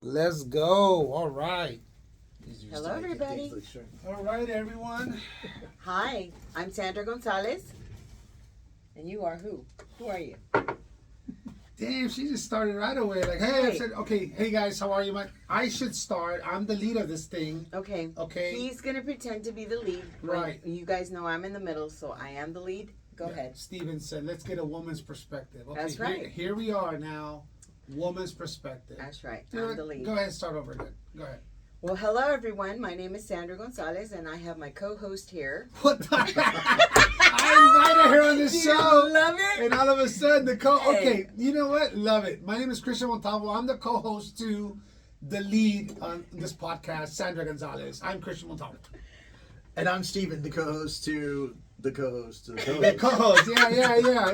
Let's go. All right. Hello, everybody. All right, everyone. Hi, I'm Sandra Gonzalez. And you are who? Who are you? Damn, she just started right away. Like, hey, I Hey. said, okay, hey guys, how are you? I should start. I'm the lead of this thing. Okay. Okay. He's going to pretend to be the lead. Right. You guys know I'm in the middle, so I am the lead. Go ahead. Steven said, let's get a woman's perspective. Okay, That's right. Here we are now. Woman's perspective. That's right. You know I'm what? the lead. Go ahead and start over again. Go ahead. Well, hello, everyone. My name is Sandra Gonzalez, and I have my co-host here. What the I invited her on the show. Love it? And all of a sudden, Hey. Okay, you know what? Love it. My name is Christian Montalvo. I'm the co-host to the lead on this podcast, Sandra Gonzalez. I'm Christian Montalvo. And I'm Steven, the co-host to the co-host to the co-host. The co-host.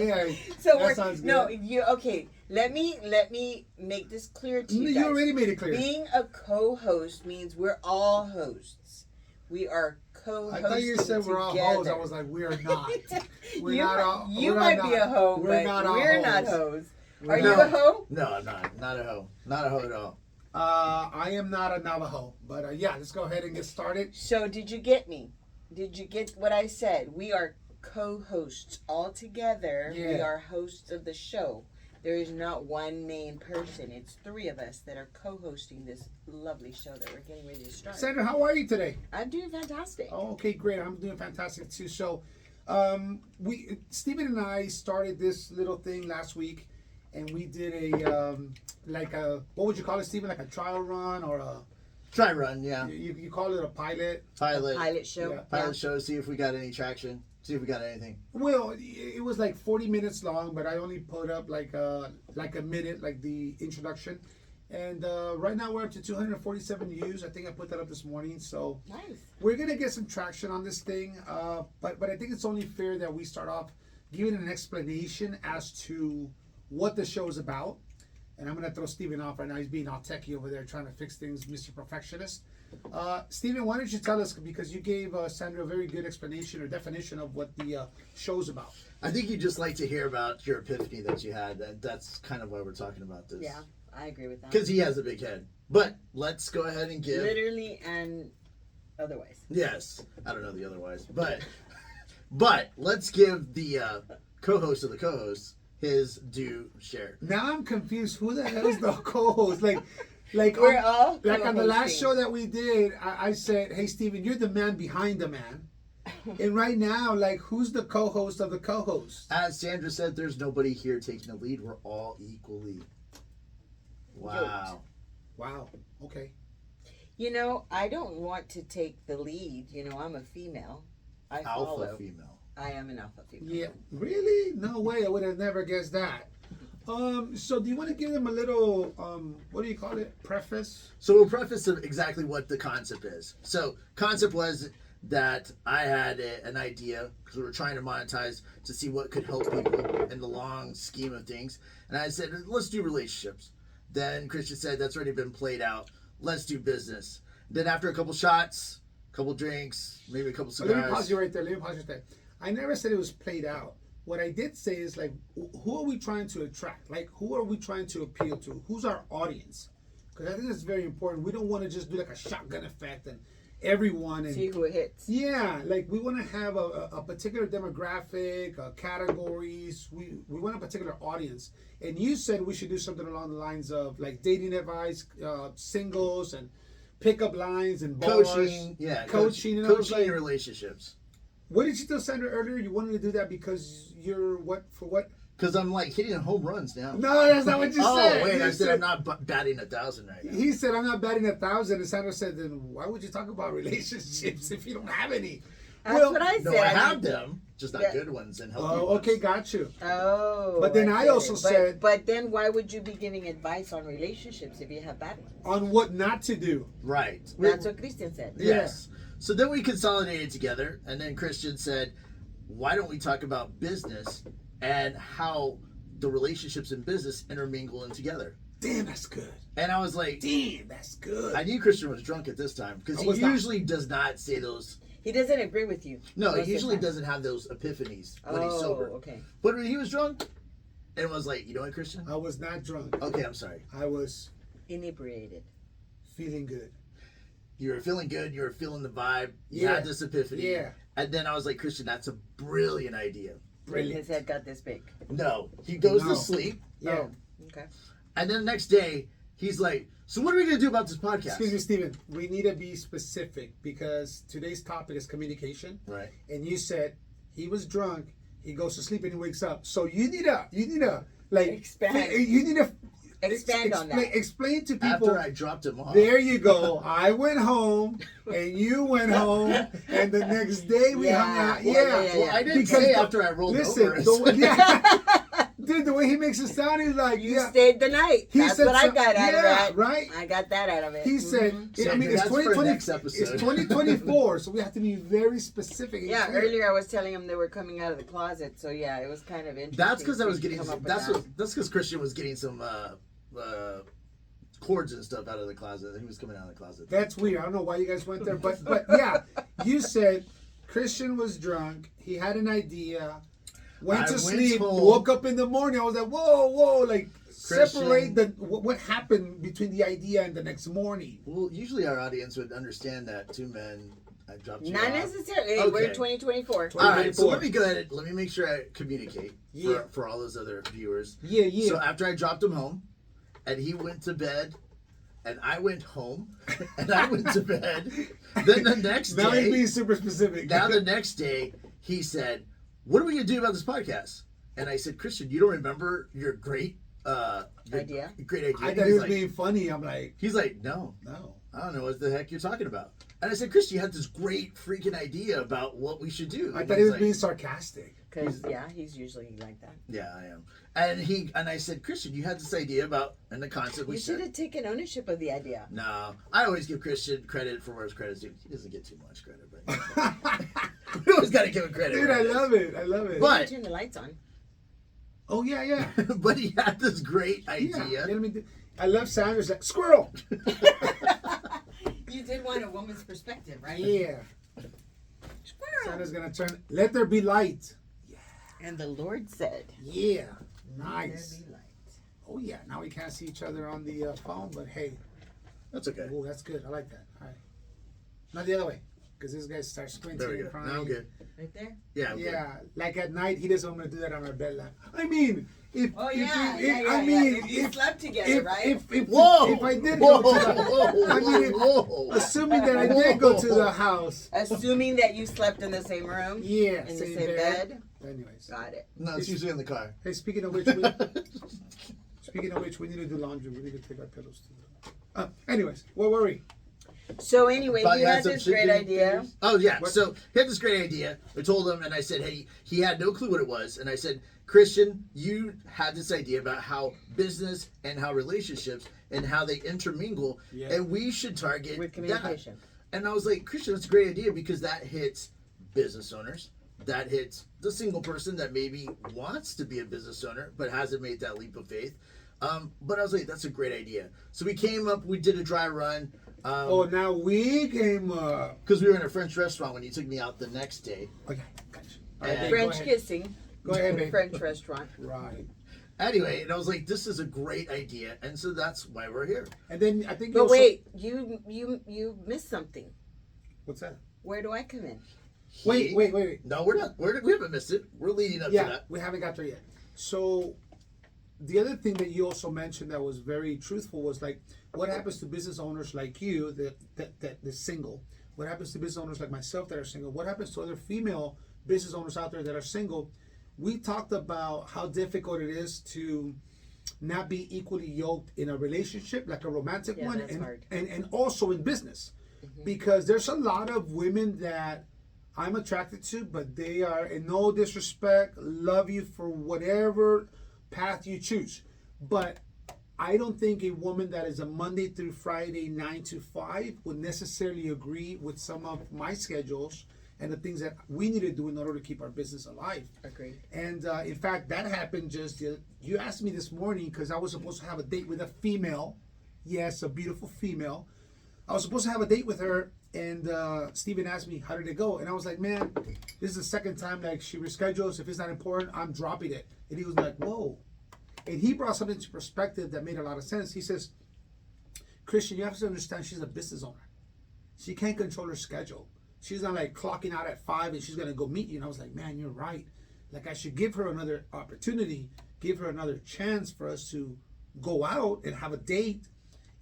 Yeah. So That sounds good. No, you okay? Let me make this clear to you guys. You already made it clear. Being a co-host means we're all hosts. We are co-hosting I thought you said we're all together. hoes. I was like, we are not. We're you not all. you we're might not, be a hoe, we're but not all we're hoes. not hoes. Are No. you a hoe? No, I'm not. Not a hoe. Not a hoe at all. I am not a Navajo, but yeah, let's go ahead and get started. So did you get me? Did you get what I said? We are co-hosts all together. We Yeah. are hosts of the show. There is not one main person. It's three of us that are co-hosting this lovely show that we're getting ready to start. Sandra, how are you today? I'm doing fantastic. Oh, okay, great. I'm doing fantastic too. So, Stephen and I started this little thing last week, and we did what would you call it, Stephen? Like a trial run or a Try run, yeah. you call it a pilot? Pilot show. Yeah. Pilot show, see if we got any traction. See if we got anything. Well, it was like 40 minutes long, but I only put up like a minute, like the introduction. And right now we're up to 247 views. I think I put that up this morning. So Nice. we're gonna get some traction on this thing. But I think it's only fair that we start off giving an explanation as to what the show is about. And I'm gonna throw Steven off right now. He's being all techie over there trying to fix things, Mr. Perfectionist. Steven, why don't you tell us, because you gave Sandra a very good explanation or definition of what the show's about. I think you'd just like to hear about your epiphany that you had. That's kind of why we're talking about this. Yeah, I agree with that. Because he has a big head. But let's go ahead and give... Literally and otherwise. Yes. I don't know the otherwise. But let's give the co-host of the co-host his due share. Now I'm confused. Who the hell is the co-host? Like We're all like on the last co-hosting. show that we did, I said, "Hey, Steven, you're the man behind the man." And right now, like, who's the co-host of the co-host? As Sandra said, there's nobody here taking the lead. We're all equally. Wow. Wow. Okay. You know, I don't want to take the lead. You know, I'm a female. I follow. Alpha female. I am an alpha female. Yeah. Really? No way. I would have never guessed that. So do you want to give them a little what do you call it? Preface? So we'll preface exactly what the concept is. So concept was that I had an idea because we were trying to monetize to see what could help people in the long scheme of things. And I said, let's do relationships. Then Christian said, that's already been played out. Let's do business. Then after a couple shots, a couple drinks, maybe a couple Let me cigars. pause you right there. I never said it was played out. What I did say is, like, who are we trying to attract? Like, who are we trying to appeal to? Who's our audience? Because I think it's very important. We don't want to just do like a shotgun effect and everyone. And See who it hits. yeah, like we want to have a particular demographic, categories. We want a particular audience. And you said we should do something along the lines of like dating advice, singles, and pickup lines and bars, Coaching. Yeah. coaching. And I was coaching like, and relationships. what did you tell Sandra earlier? You wanted to do that because you're what for what? Because I'm like hitting home runs now. No, that's not what you Oh, said. wait, You I said I'm not batting 1,000 right now. He said I'm not batting 1,000, and Sandra said, then why would you talk about relationships if you don't have any? That's what I said. No, I have them, just not Yeah. good ones and healthy Oh, ones. okay, got you. Oh. But then I get also it. said- But then why would you be giving advice on relationships if you have bad ones? On what not to do. Right. That's what Christian said. Yes. So then we consolidated together, and then Christian said, why don't we talk about business and how the relationships in business intermingle in together? Damn, that's good. And I was like, Damn, that's good. I knew Christian was drunk at this time because I he was not. usually does not say those. He doesn't agree with you. No, most of he the usually time. doesn't have those epiphanies when he's Oh, sober. okay. But when he was drunk, and was like, you know what, Christian? I was not drunk. Okay, I'm sorry. I was Inebriated. Feeling good. You were feeling good. You were feeling the vibe. You Yeah. had this epiphany. Yeah. And then I was like, Christian, that's a brilliant idea. Brilliant. His head got this big. No. He goes No. to sleep. Yeah. Oh, okay. And then the next day, he's like, so what are we going to do about this podcast? Excuse me, Steven. We need to be specific because today's topic is communication. Right. And you said he was drunk. He goes to sleep and he wakes up. So you need to like Expand. You need to Expand on that. Explain to people. After I dropped him off. There you go. I went home and you went home, and the next day we Yeah. hung out. Yeah, Yeah, yeah, Well, I didn't Because say the- after I rolled listen, over. dude, the way he makes it sound, he's like, You yeah. stayed the night. He That's said what I some- got out of yeah, that. right? I got that out of it. He said, Mhm. I mean, it's That's for 2020. next episode. It's 2024, so we have to be very specific. and Yeah, clear. earlier I was telling him they were coming out of the closet, so yeah, it was kind of interesting. That's because I was to getting come some, up with that's that. what that's because Christian was getting some cords and stuff out of the closet. He was coming out of the closet. That's weird. I don't know why you guys went there, but yeah, you said Christian was drunk. He had an idea, went I to went sleep, home. woke up in the morning. I was like, whoa, like Christian- separate the what happened between the idea and the next morning. Well, usually our audience would understand that two men. I dropped you Not off. necessarily. Okay. We're in 2024. All right, so 2024. let me go ahead. Let me make sure I communicate Yeah. for all those other viewers. Yeah. So after I dropped him home, and he went to bed, and I went home, and I went to bed. Then the next Now he's day, being super specific. now the next day, he said, "What are we gonna do about this podcast?" And I said, "Christian, you don't remember your great Idea? Great idea." I And thought he he's was like, being funny. I'm like, he's like, "No, no. I don't know what the heck you're talking about." And I said, "Christian, you had this great freaking idea about what we should do." I And thought he he's was like, being sarcastic. Because, yeah, he's usually like that. "Yeah, I am." And I said, "Christian, you had this idea about and the concept we You should said." have taken ownership of the idea. No, I always give Christian credit for where his credit's due. He doesn't get too much credit, but we always got to give him credit. Dude, where I it is. love it. I love it. But- Turn the lights on. Oh yeah. But he had this great Yeah. idea. You know what I mean? I love Sanders like squirrel. You did want a woman's perspective, right? Yeah. Squirrel. Santa's gonna turn. Let there be light. And the Lord said, Yeah. "Let Nice. there be light." Oh yeah. Now we can't see each other on the phone, but hey, That's okay. oh that's good. I like that. All right. Not the other way, because this guy starts squinting. There we in go. front Now of I'm me. good. Right there? Yeah, I'm good. Yeah. Like at night, he doesn't want me to do that on our bed lamp. I mean, if Oh, if, yeah, if, yeah, yeah. I mean, If you slept together, if, right? if Whoa! if I did whoa, go to the, whoa, I mean, whoa. assuming that I did go to the house. Assuming that you slept in the same room, Yeah. in the same bed. Anyways. Got it. No, it's usually in the car. Hey, speaking of which, we need to do laundry. We need to take our pillows to the. Anyways, where were we? So anyway, But he you had some this great chicken idea. fingers? Oh yeah. What? So he had this great idea. I told him, and I said, "Hey," he had no clue what it was, and I said, "Christian, you had this idea about how business and how relationships and how they intermingle, Yeah. and we should target With that." communication. And I was like, "Christian, that's a great idea because that hits business owners. That hits the single person that maybe wants to be a business owner but hasn't made that leap of faith." But I was like, "That's a great idea." So we came up. We did a dry run. Oh, now we came up. Because we were in a French restaurant when you took me out the next day. Okay, gotcha. All And- babe, French go ahead. kissing. Go ahead, babe. French restaurant. Right. Anyway, and I was like, this is a great idea. And so that's why we're here. And then I think. you But also- wait, you missed something. What's that? Where do I come in? Wait. No, we're not. We haven't missed it. We're leading up to Yeah, that. we haven't got there yet. So, the other thing that you also mentioned that was very truthful was like, what happens to business owners like you that is single? What happens to business owners like myself that are single? What happens to other female business owners out there that are single? We talked about how difficult it is to not be equally yoked in a relationship, like a romantic Yeah, one, that's hard. and also in business, because there's a lot of women that I'm attracted to, but they are, in no disrespect, love you for whatever path you choose. But I don't think a woman that is a Monday through Friday 9 to 5 would necessarily agree with some of my schedules and the things that we need to do in order to keep our business alive. Agreed. And in fact, that happened just, you asked me this morning because I was supposed to have a date with a female. Yes, a beautiful female. I was supposed to have a date with her, and Steven asked me, how did it go? And I was like, man, this is the second time like she reschedules. If it's not important, I'm dropping it. And he was like, whoa. And he brought something to perspective that made a lot of sense. He says, Christian, you have to understand she's a business owner. She can't control her schedule. She's not like clocking out at 5 and she's gonna go meet you. And I was like, man, you're right. Like I should give her another opportunity, give her another chance for us to go out and have a date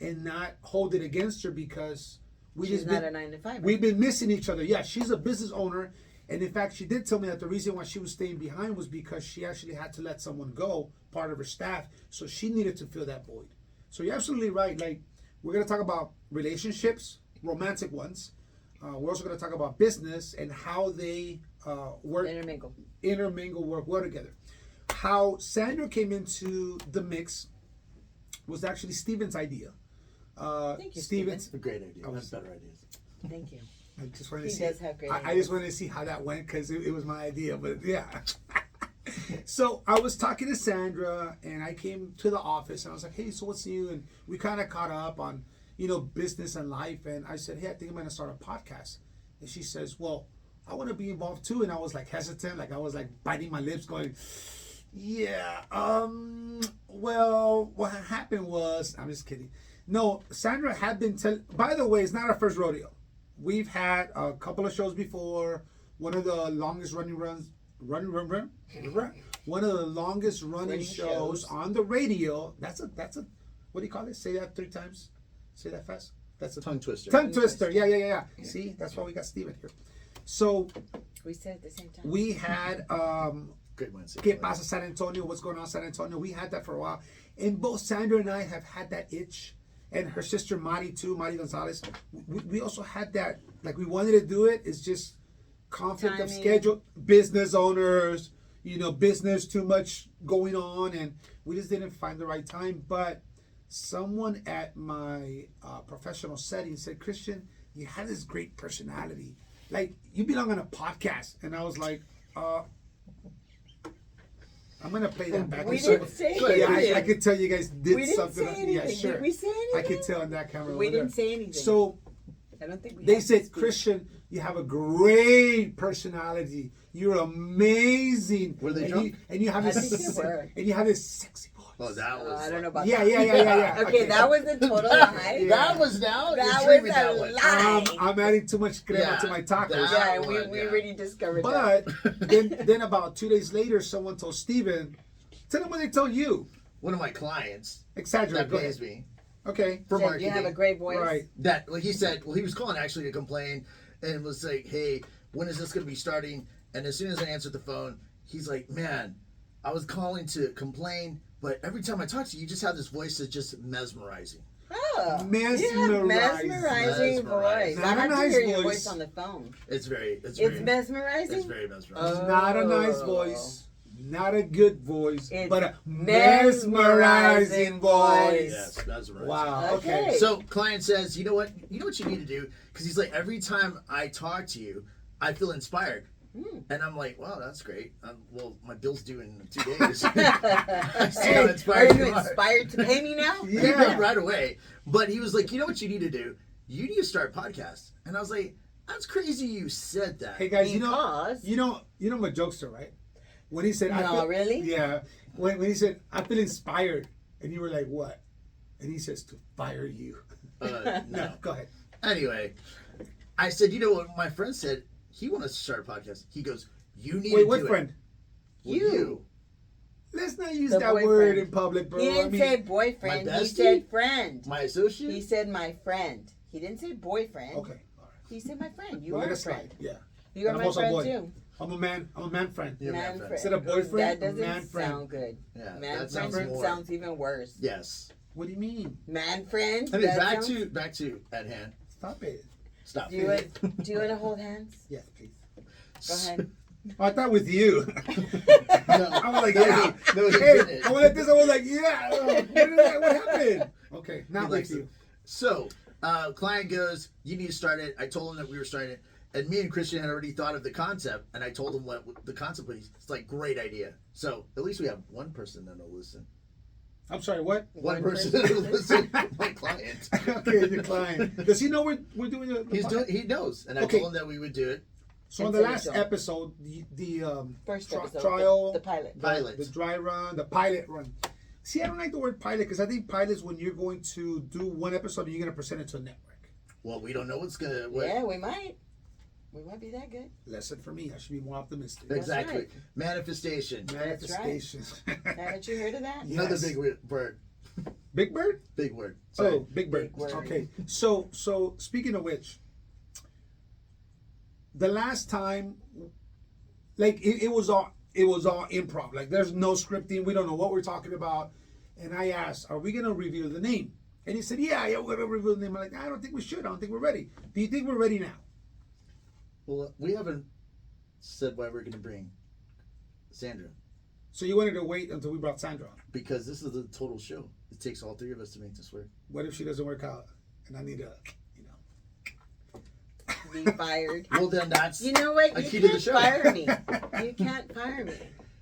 and not hold it against her because She's not a 9 to 5. we've been missing each other. Yeah, she's a business owner. And in fact, she did tell me that the reason why she was staying behind was because she actually had to let someone go, part of her staff. So she needed to fill that void. So you're absolutely right. Like, we're going to talk about relationships, romantic ones. We're also going to talk about business and how they work, intermingle, work well together. How Sandra came into the mix was actually Steven's idea. Thank you, Steven's. A great idea. I have better ideas. Thank you. I just wanted to He see. does have great I ideas. just wanted to see how that went because it was my idea. But yeah. So I was talking to Sandra, and I came to the office, and I was like, "Hey, so what's new?" And we kind of caught up on, business and life. And I said, "Hey, I think I'm gonna start a podcast." And she says, "Well, I want to be involved too." And I was like hesitant, like I was like biting my lips, going, "Yeah, well, what happened was, I'm just kidding. No, Sandra had been by the way, it's not our first rodeo. We've had a couple of shows before. One of the longest running one of the longest running shows on the radio. That's a what do you call it? Say that 3 times. Say that fast. That's a Tongue twister. Tongue twister. Yeah. See, that's why we got Steven here. So We said at the same time. we had Great mindset. ¿Qué pasa San Antonio? What's going on San Antonio? We had that for a while. And both Sandra and I have had that itch. And her sister Mari too, Mari Gonzalez. We also had that, like we wanted to do it. It's just conflict of Timing. schedule, business owners, business too much going on. And we just didn't find the right time. But someone at my professional setting said, Christian, you have this great personality. Like, you belong on a podcast. And I was like, I'm gonna play that back. We So- didn't say yeah, anything. I could tell you guys did We didn't something. say anything. Yeah, sure. Did we say anything? I could tell on that camera. We over didn't there. say anything. So I don't think we they had to said, speak. Christian, you have a great personality. You're amazing. Were they and drunk? You, and you have I this think they were. and you have this sexy voice. Oh, that was. I don't know about Yeah, that. yeah. Okay, that was a total lie. That was now. That You're was dreaming a that one. lie. I'm adding too much crema Yeah, to my tacos. that- Yeah, one, we yeah. already discovered that. But then about 2 days later, someone told Steven, tell them what they told you. One of my clients Exaggerate. that Go pays ahead. me Okay. for Said, marketing. you have a great voice. Right. That he said, he was calling actually to complain and was like, hey, when is this going to be starting? And as soon as I answered the phone, he's like, man, I was calling to complain, but every time I talk to you, you just have this voice that's just mesmerizing. Oh, Mesmerizing. mesmerizing voice. Not I a have to nice hear your voice. voice on the phone. It's very It's mesmerizing. mesmerizing. It's very mesmerizing. Oh. Not a nice voice, not a good voice, It's but a mesmerizing mesmerizing voice. Yes, mesmerizing. Wow. Okay. Okay. So client says, you know what you need to do? Because he's like, every time I talk to you, I feel inspired. And I'm like, wow, that's great. Well, my bill's due in 2 days. I see how Hey, are inspired you you are. inspired to pay me now? He Yeah. did right away. But he was like, you know what you need to do? You need to start a podcast. And I was like, that's crazy you said that. Hey guys, Because- you know I'm a jokester, right? When he said, I No, feel, really? Yeah. When he said, I feel inspired, and you were like, what? And he says, to fire you. No. Go ahead. Anyway, I said, you know what? My friend said he wants to start a podcast. He goes, you need Wait, to what do friend? it. Well, You. Let's not use The that boyfriend. word in public, bro. He didn't say boyfriend. my He bestie? said friend. My associate? He said my friend. He didn't say boyfriend. Okay. All right. He said my friend. You Well, are let a it slide. friend. Yeah. You are And I'm my also a friend boy. too. I'm a man friend. You're a man Man friend. friend. Instead of boyfriend, That doesn't man friend. sound good. Yeah, Man that friend sounds more. sounds even worse. Yes. What do you mean? Man friend. Anyway, that back sounds- to at hand. Stop it. Stop. Do you want to hold hands? Yes, please. Go ahead. Oh, I thought with you. No, I was like, no, yeah. no, he Hey, didn't. I went like this. I was like, yeah. What happened? Okay, not He with likes you. it. So, client goes, you need to start it. I told him that we were starting it. And me and Christian had already thought of the concept. And I told him what the concept was. It's like, great idea. So, at least we have one person that'll listen. I'm sorry. What? One person that'll listen. My client. Okay, your client. Does he know we're doing the podcast? He knows. And I Okay. told him that we would do it. So on the Until last it's done. episode, the First tri- episode. trial, The pilot. Pilot. the dry run, the pilot run, See, I don't like the word pilot because I think pilot is when you're going to do one episode and you're going to present it to a network. Well, we don't know what's gonna. Yeah, we might. We might be that good. Lesson for me. I should be more optimistic. Exactly. right. Manifestation. Manifestations. Haven't you heard of that? Yeah. Another Yes. big word. Big Bird? Big word. Oh, Sorry. Big Bird. Big word. Okay. So speaking of which, the last time, like it was all improv. Like there's no scripting. We don't know what we're talking about. And I asked, "Are we gonna reveal the name?" And he said, "Yeah, we're gonna reveal the name." I'm like, "I don't think we should. I don't think we're ready. Do you think we're ready now?" Well, we haven't said why we're going to bring Sandra So you wanted to wait until we brought Sandra on. because this is the total show. It takes all three of us to make this work. What if she doesn't work out and I need to, Be fired. Well, then that's You know what? a You key to the can't show. fire me. You can't fire me.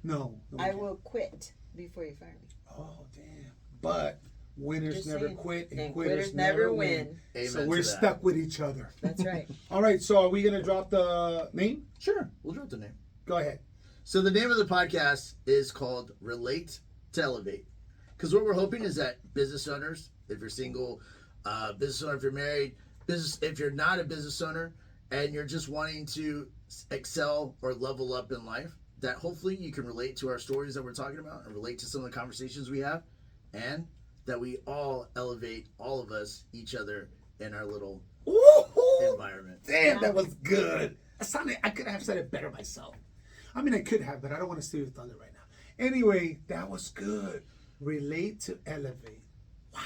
No. we I can't. will quit before you fire me. Oh damn! But winners Just never saying. quit, and And quitters never win. Amen So to we're that. stuck with each other. That's right. All right. So are we gonna drop the name? Sure, we'll drop the name. Go ahead. So the name of the podcast is called Relate to Elevate. Because what we're hoping is that business owners, if you're single, business owner if you're married, business if you're not a business owner and you're just wanting to excel or level up in life, that hopefully you can relate to our stories that we're talking about and relate to some of the conversations we have, and that we all elevate, all of us, each other in our little Woo-hoo! environment. Damn, that was good. I could have said it better myself. I mean, I could have, but I don't want to steal your thunder right now. Anyway, that was good. Relate to elevate. Wow.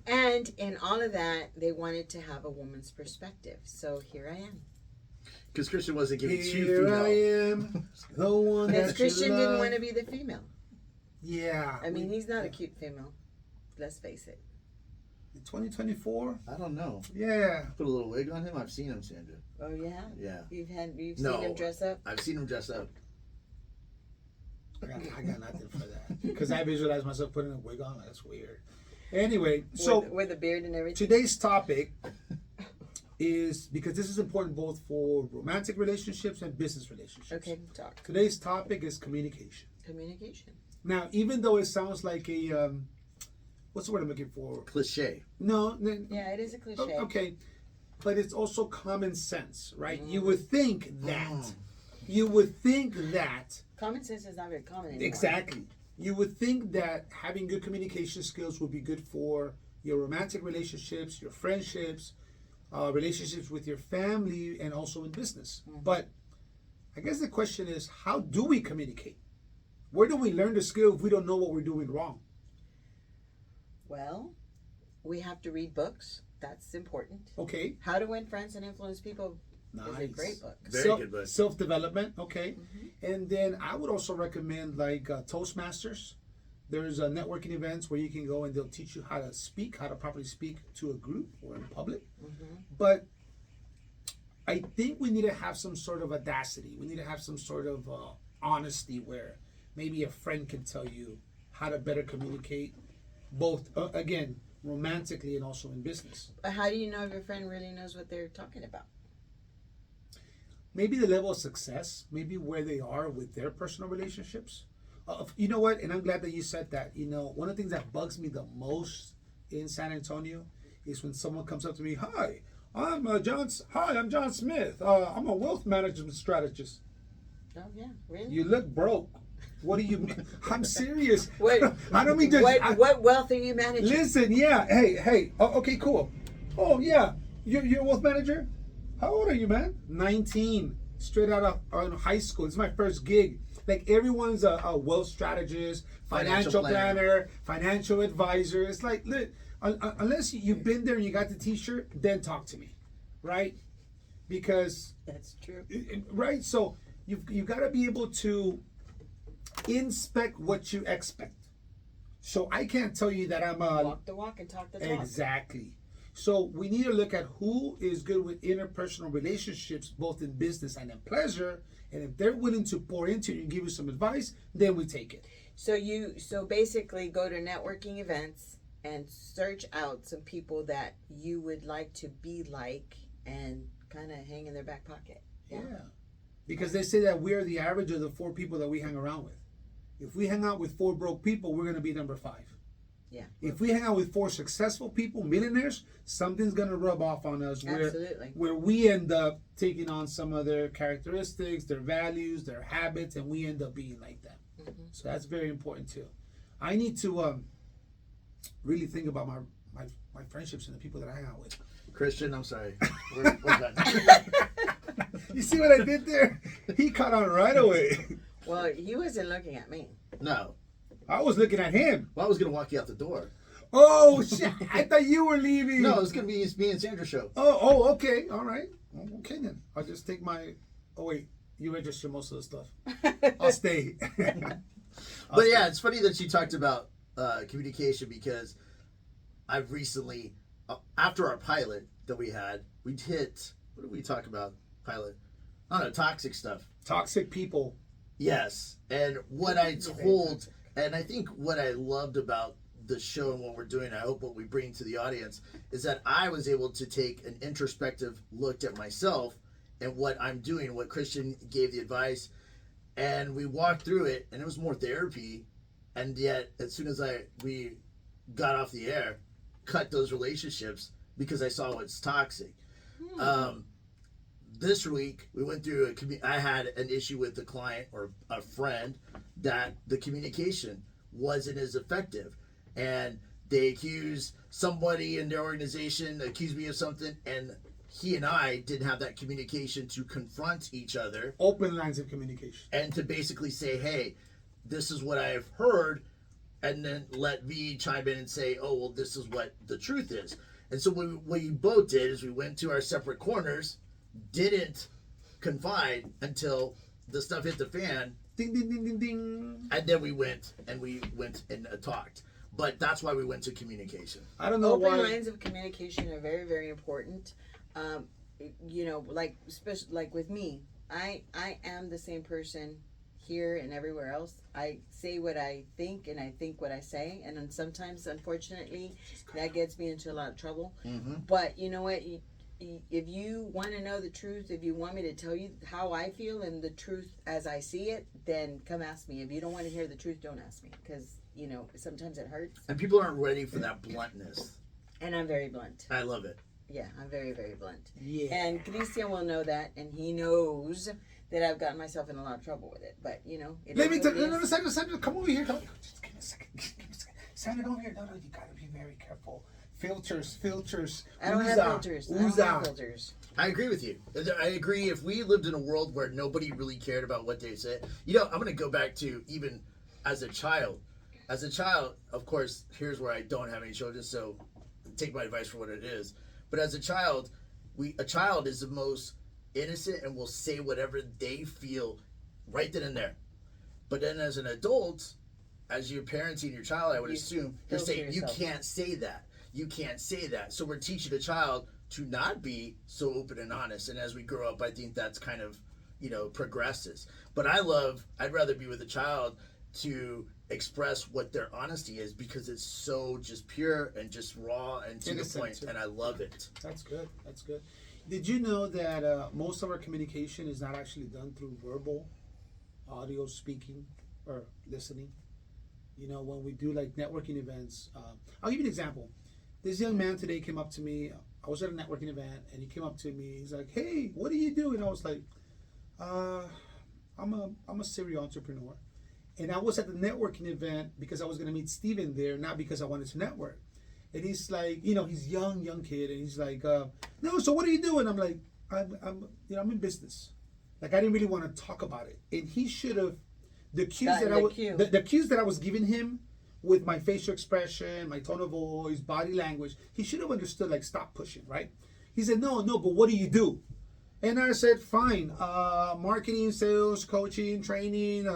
And in all of that, they wanted to have a woman's perspective. So here I am. Because Christian wasn't giving too Here female. I am, the one Because that Christian you didn't love. want to be the female. Yeah. I mean, he's not a cute female. Let's face it. In 2024. I don't know. Yeah. Put a little wig on him. I've seen him, Sandra. Oh yeah. Yeah. You've No. seen him dress up. I've seen him dress up. I got nothing for that because I visualize myself putting a wig on. That's weird. Anyway, so with the beard and everything. today's topic is because this is important both for romantic relationships and business relationships. Okay, talk. Today's topic is communication. Communication. Now, even though it sounds like a what's the word I'm looking for? Cliche. No, Yeah, it is a cliche. okay, but it's also common sense, right? You would think that. Mm. You would think that. Common sense is not very common anymore. Exactly. You would think that having good communication skills would be good for your romantic relationships, your friendships, relationships with your family, and also in business. But I guess the question is, how do we communicate? Where do we learn the skill if we don't know what we're doing wrong? Well, we have to read books. That's important. Okay. How to Win Friends and Influence People is a great book. Very good book. Self-development, okay. And then I would also recommend like Toastmasters. There's networking events where you can go and they'll teach you how to speak, how to properly speak to a group or in public. But I think we need to have some sort of audacity. We need to have some sort of honesty where maybe a friend can tell you how to better communicate both, again, romantically and also in business. But how do you know if your friend really knows what they're talking about? Maybe the level of success, maybe where they are with their personal relationships. You know what? And I'm glad that you said that. You know, one of the things that bugs me the most in San Antonio is when someone comes up to me, "Hi, I'm John Smith. I'm a wealth management strategist." Oh yeah, really? You look broke. What do you mean? I'm serious. What- I don't mean to. What wealth are you managing? Listen, yeah. Hey. Oh, okay, cool. Oh, yeah. You're a wealth manager? How old are you, man? 19. Straight out of high school. It's my first gig. Like, everyone's a wealth strategist, financial planner, financial advisor. It's like, look, unless you've been there and you got the t-shirt, then talk to me, right? Because, That's true. right? So, you've got to be able to inspect what you expect. So I can't tell you that I'm a Walk the walk and talk the talk. exactly. So we need to look at who is good with interpersonal relationships, both in business and in pleasure. And if they're willing to pour into you and give you some advice, then we take it. So basically go to networking events and search out some people that you would like to be like and kind of hang in their back pocket. Yeah. Because they say that we're the average of the 4 people that we hang around with. If we hang out with 4 broke people, we're gonna be number 5. Yeah. If we hang out with 4 successful people, millionaires, something's gonna rub off on us Absolutely. where we end up taking on some of their characteristics, their values, their habits, and we end up being like them. Mm-hmm. So that's very important too. I need to really think about my friendships and the people that I hang out with. Christian, I'm sorry. We're done. You see what I did there? He caught on right away. Well, he wasn't looking at me. No. I was looking at him. Well, I was going to walk you out the door. Oh shit! I thought you were leaving. No, it's going to be me and Sandra's show. Oh, okay, all right. Okay then. I'll just take my. Oh wait, you register most of the stuff. I'll stay. But yeah, it's funny that you talked about communication because I've recently, after our pilot that we had, we hit, what did we talk about? Pilot. I don't know, toxic stuff. Toxic people. Yes. And what I told, and I think what I loved about the show and what we're doing, I hope what we bring to the audience, is that I was able to take an introspective look at myself and what I'm doing, what Christian gave the advice. And we walked through it, and it was more therapy. And yet, as soon as we got off the air, cut those relationships because I saw what's toxic. This week, we went through I had an issue with a client or a friend that the communication wasn't as effective. And they accused somebody in their organization, accused me of something, and he and I didn't have that communication to confront each other. Open lines of communication. And to basically say, hey, this is what I've heard, and then let me chime in and say, oh, well, this is what the truth is. And so what we both did is we went to our separate corners, didn't confide until the stuff hit the fan. Ding, ding, ding, ding, ding. And then we went and talked. But that's why we went to communication. I don't know Open why. lines of communication are very, very important. You know, like especially like with me, I am the same person here and everywhere else. I say what I think and I think what I say, and then sometimes, unfortunately, that gets me into a lot of trouble. Mm-hmm. But you know what? If you want to know the truth, if you want me to tell you how I feel and the truth as I see it, then come ask me. If you don't want to hear the truth, don't ask me, because you know sometimes it hurts. And people aren't ready for that bluntness. And I'm very blunt. I love it. Yeah, I'm very, very blunt. Yeah. And Christian will know that, and he knows that I've gotten myself in a lot of trouble with it. But you know, Let me tell you. No, Sandra, come over here. Just give me a second. Sandra, come over here. No, you gotta be very careful. Filters. I don't have filters. I don't have filters. I agree with you. I agree. If we lived in a world where nobody really cared about what they said, you know, I'm going to go back to even as a child. As a child, of course, here's where I don't have any children, so take my advice for what it is. But as a child, a child is the most innocent and will say whatever they feel right then and there. But then as an adult, as you're parenting your child, I would assume you're saying you can't say that. You can't say that. So we're teaching a child to not be so open and honest. And as we grow up, I think that's kind of, you know, progresses. But I'd rather be with a child to express what their honesty is because it's so just pure and just raw and to the point. And I love it. That's good. Did you know that most of our communication is not actually done through verbal, audio, speaking, or listening? You know, when we do like networking events, I'll give you an example. This young man today came up to me. I was at a networking event, and he came up to me. He's like, "Hey, what do you do?" And I was like, "I'm a serial entrepreneur." And I was at the networking event because I was going to meet Steven there, not because I wanted to network. And he's like, you know, he's young kid, and he's like, "No, so what are you doing?" I'm like, I'm in business. Like, I didn't really want to talk about it, and he should have. The cues that I was giving him with my facial expression, my tone of voice, body language, he should have understood, like, stop pushing, right? He said, no, but what do you do? And I said, fine, marketing, sales, coaching, training,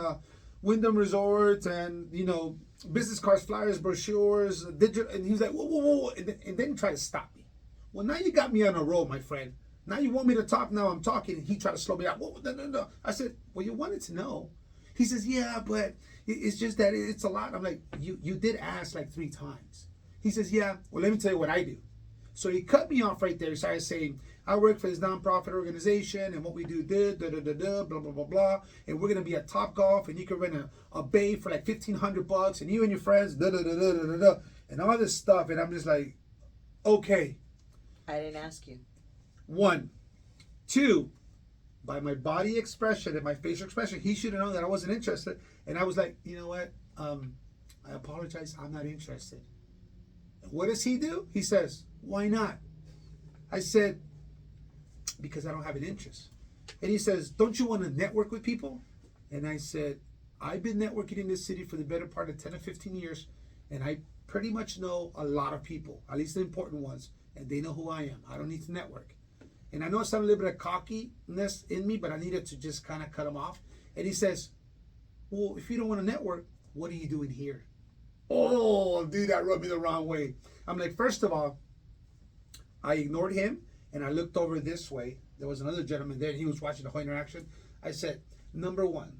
Wyndham Resort, and, you know, business cards, flyers, brochures, digital. And he was like, whoa. And then he tried to stop me. Well, now you got me on a roll, my friend. Now you want me to talk, now I'm talking. And he tried to slow me down. Whoa, no. I said, well, you wanted to know. He says, yeah, but it's just that it's a lot. I'm like, you did ask like 3 times. He says, yeah, well, let me tell you what I do. So he cut me off right there. He started saying, I work for this nonprofit organization, and what we do, blah, blah, blah, blah. And we're going to be at Top Golf, and you can rent a bay for like $1,500, and you and your friends, and all this stuff. And I'm just like, okay. I didn't ask you. 1. 2, by my body expression and my facial expression, he should have known that I wasn't interested. And I was like, you know what? I apologize. I'm not interested. And what does he do? He says, why not? I said, because I don't have an interest. And he says, don't you want to network with people? And I said, I've been networking in this city for the better part of 10 or 15 years, and I pretty much know a lot of people, at least the important ones, and they know who I am. I don't need to network. And I know it's a little bit of cockiness in me, but I needed to just kind of cut him off. And he says, well, if you don't want to network, what are you doing here? Oh, dude, that rubbed me the wrong way. I'm like, first of all, I ignored him, and I looked over this way. There was another gentleman there, and he was watching the whole interaction. I said, number 1,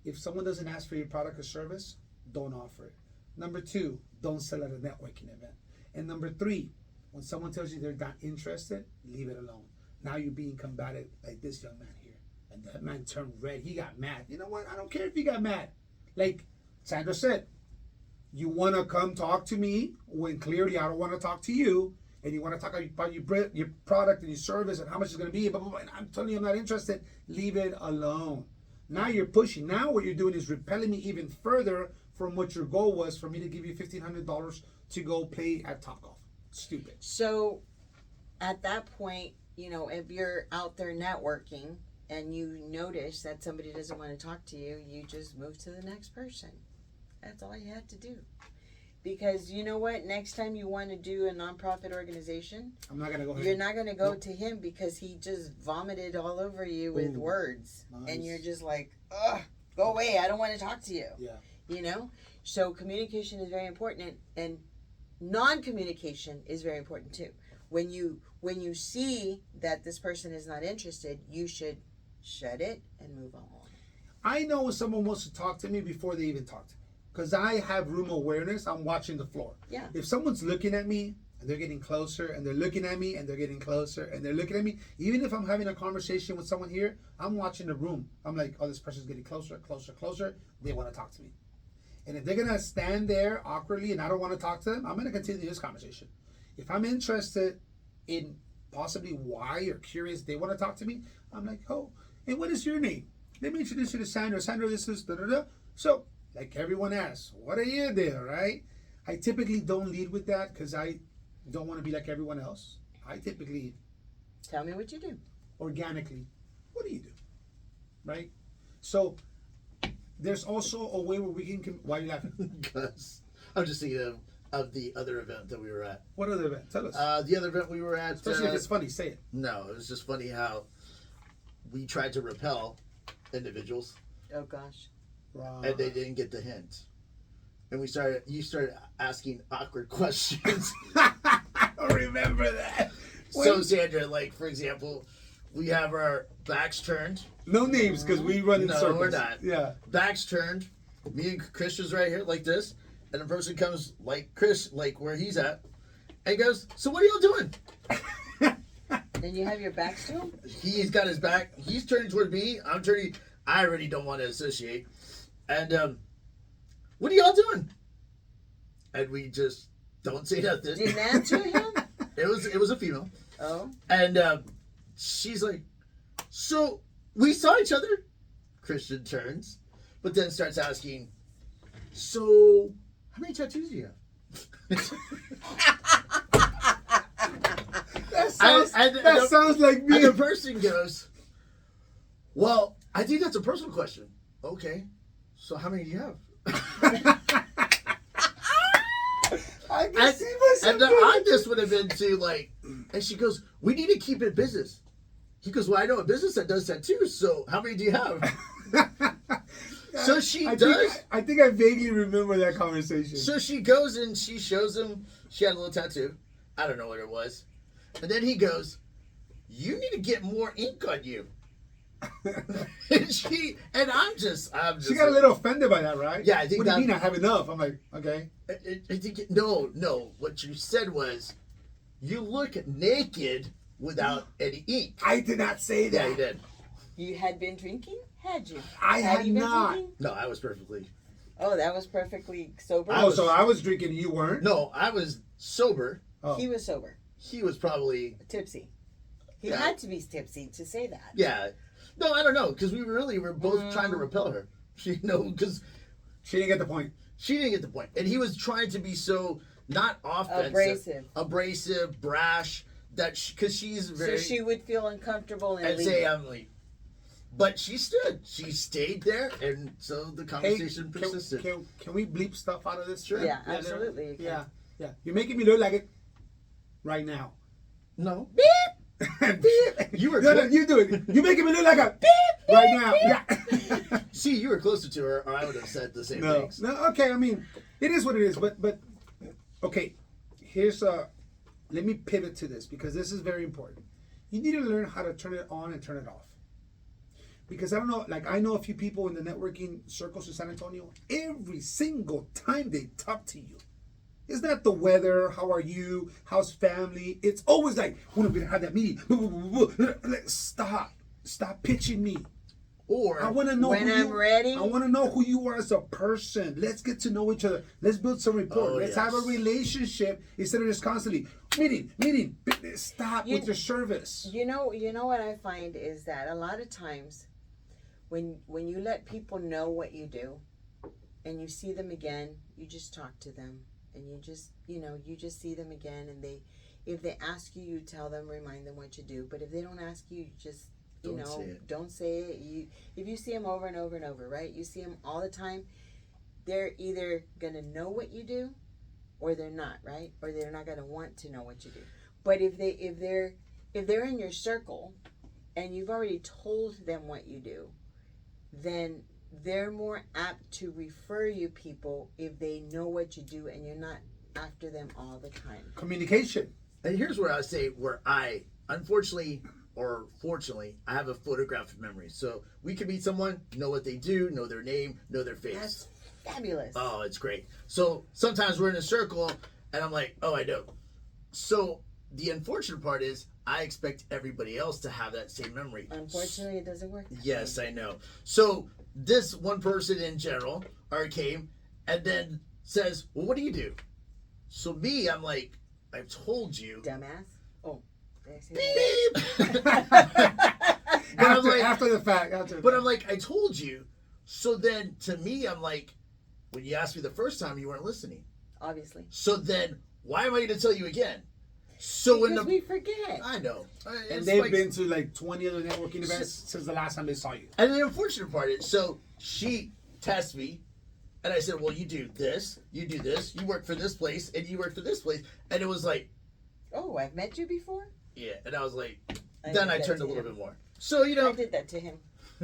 if someone doesn't ask for your product or service, don't offer it. Number 2, don't sell at a networking event. And number 3, when someone tells you they're not interested, leave it alone. Now you're being combative like this young man here. And that man turned red. He got mad. You know what? I don't care if he got mad. Like Sandra said, you want to come talk to me when clearly I don't want to talk to you. And you want to talk about your product and your service and how much it's going to be. Blah, blah, blah, and I'm telling you I'm not interested. Leave it alone. Now you're pushing. Now what you're doing is repelling me even further from what your goal was for me to give you $1,500 to go play at Topgolf. Stupid. So at that point, you know, if you're out there networking and you notice that somebody doesn't want to talk to you, you just move to the next person. That's all you had to do. Because you know what? Next time you want to do a nonprofit organization, I'm not going to go ahead. you're not going to go to him because he just vomited all over you with words. Nice. And you're just like, ugh, go away. I don't want to talk to you. Yeah. You know? So communication is very important, and non-communication is very important too. When you see that this person is not interested, you should shut it and move on. I know when someone wants to talk to me before they even talk to me. Because I have room awareness. I'm watching the floor. Yeah. If someone's looking at me and they're getting closer and they're looking at me and they're getting closer and they're looking at me, even if I'm having a conversation with someone here, I'm watching the room. I'm like, oh, this person's getting closer, closer, closer. They want to talk to me. And if they're going to stand there awkwardly and I don't want to talk to them, I'm going to continue this conversation. If I'm interested in possibly why or curious they want to talk to me, I'm like, oh, and what is your name? Let me introduce you to Sandra. Sandra, this is da-da-da. So, like everyone asks, what are you there, right? I typically don't lead with that because I don't want to be like everyone else. I typically, Tell me what you do. organically, what do you do? Right? So, there's also a way where we can, why are you laughing? Because I'm just thinking of the other event that we were at. What other event? Tell us. The other event we were at. Especially if it's funny, say it. No, it was just funny how we tried to repel individuals Oh gosh. and they didn't get the hint. And you started asking awkward questions. I don't remember that. So Sandra, like for example, we have our backs turned. No names because we run in No, circles. we're not. Yeah. Backs turned. Me and Chris was right here like this. And the person comes like Chris, like where he's at, and goes, so what are y'all doing? Then you have your backs to him? He's got his back. He's turning toward me. I'm turning. I already don't want to associate. And what are y'all doing? And we just don't say nothing. Didn't answer him? It was a female. Oh. And she's like, so we saw each other. Christian turns, but then starts asking, so how many tattoos do you have? That sounds like me. And the person goes, well, I think that's a personal question. Okay, so how many do you have? I can see myself. And the obvious would have been to like, and she goes, we need to keep it business. He goes, well, I know a business that does tattoos, so how many do you have? So she does. I think I vaguely remember that conversation. So she goes and she shows him she had a little tattoo. I don't know what it was. And then he goes, you need to get more ink on you. and I'm just She got a little offended by that, right? Yeah, I think what do you mean I have enough? I'm like, okay. I think no. What you said was, you look naked without any ink. I did not say that. Yeah, you did. You had been drinking? Had you? I had you been not. drinking? No, I was perfectly. Oh, that was perfectly sober. Oh, so I was drinking and you weren't? No, I was sober. Oh. He was sober, He was probably. tipsy. He Yeah. had to be tipsy to say that. Yeah. No, I don't know, because we really were both trying to repel her. Because She didn't get the point. she didn't get the point, and he was trying to be so not offensive, abrasive, brash. That because she's very. So she would feel uncomfortable and and leave. say I'm like, but she stood. She stayed there, and so the Hey, conversation persisted. can we bleep stuff out of this? Sure. Yeah, absolutely. you can. Yeah, yeah. You're making me look like it right now. No, Beep. You were No, close. you do it. You're making me look like a beep right now. Yeah. see, you were closer to her, or I would have said the same No, things. no. Okay, I mean, it is what it is. But okay. Here's Let me pivot to this because this is very important. You need to learn how to turn it on and turn it off. Because I don't know, like I know a few people in the networking circles in San Antonio. Every single time they talk to you, it's not the weather. How are you? How's family? It's always like, when are we gonna have that meeting? Like, stop pitching me. Or I want to know When who I'm you, ready. I want to know who you are as a person. Let's get to know each other. Let's build some rapport. Oh, Let's yes. have a relationship instead of just constantly meeting. Stop You- with your service. You know what I find is that a lot of times when you let people know what you do and you see them again, you just talk to them and you just see them again, and if they ask you, you tell them, remind them what you do. But if they don't ask you, you just don't say it. If you see them over and over and over, right? You see them all the time, they're either gonna know what you do or they're not, right? Or they're not gonna want to know what you do. But if they're in your circle and you've already told them what you do, then they're more apt to refer you people if they know what you do and you're not after them all the time. Communication. And here's where I say where I, unfortunately or fortunately, I have a photographic memory. So we can meet someone, know what they do, know their name, know their face. That's fabulous. Oh, it's great. So sometimes we're in a circle and I'm like, oh, I know. So the unfortunate part is I expect everybody else to have that same memory. Unfortunately, it doesn't work. that Yes, way. I know. So this one person in general came and then says, well, what do you do? So me, I'm like, I've told you. Dumbass. Oh, did I say Beep. But I'm like- after the fact. But I'm like, I told you. So then to me, I'm like, when you asked me the first time, you weren't listening. that? Obviously. So then why am I going to tell you again? So when Because the we forget. I know. and It's they've like- been to like 20 other networking events since the last time they saw you. And the unfortunate part is, so she tests me, and I said, well, you do this, you do this, you work for this place, and you work for this place. And it was like, Oh, I've met you before? yeah. And I was like, I then did I that turned to a little him. bit more. So, you know, I did that to him.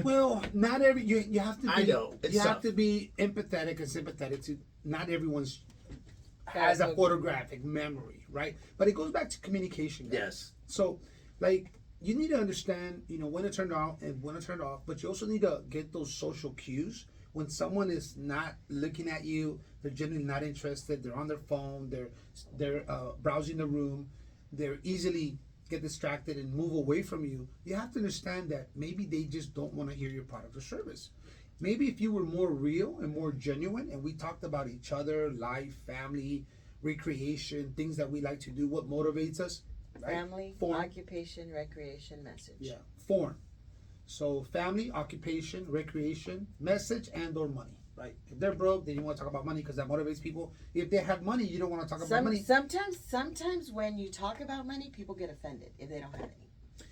Well, not every you have to be. I know, it's you have tough. to be empathetic and sympathetic to. Not everyone's Got has a it. photographic memory, right? But it goes back to communication. Guys. yes. So, like, you need to understand, when to turn it on and when to turn it off. But you also need to get those social cues when someone is not looking at you. They're generally not interested. They're on their phone. They're browsing the room. They're easily get distracted and move away from you. You have to understand that maybe they just don't want to hear your product or service. Maybe if you were more real and more genuine and we talked about each other, life, family, recreation, things that we like to do, what motivates us. Right? Family, Form. occupation, recreation, message. Yeah, form. So family, occupation, recreation, message, and or money. Right? If they're broke, then you want to talk about money because that motivates people. If they have money, you don't want to talk about money. Sometimes when you talk about money, people get offended if they don't have any.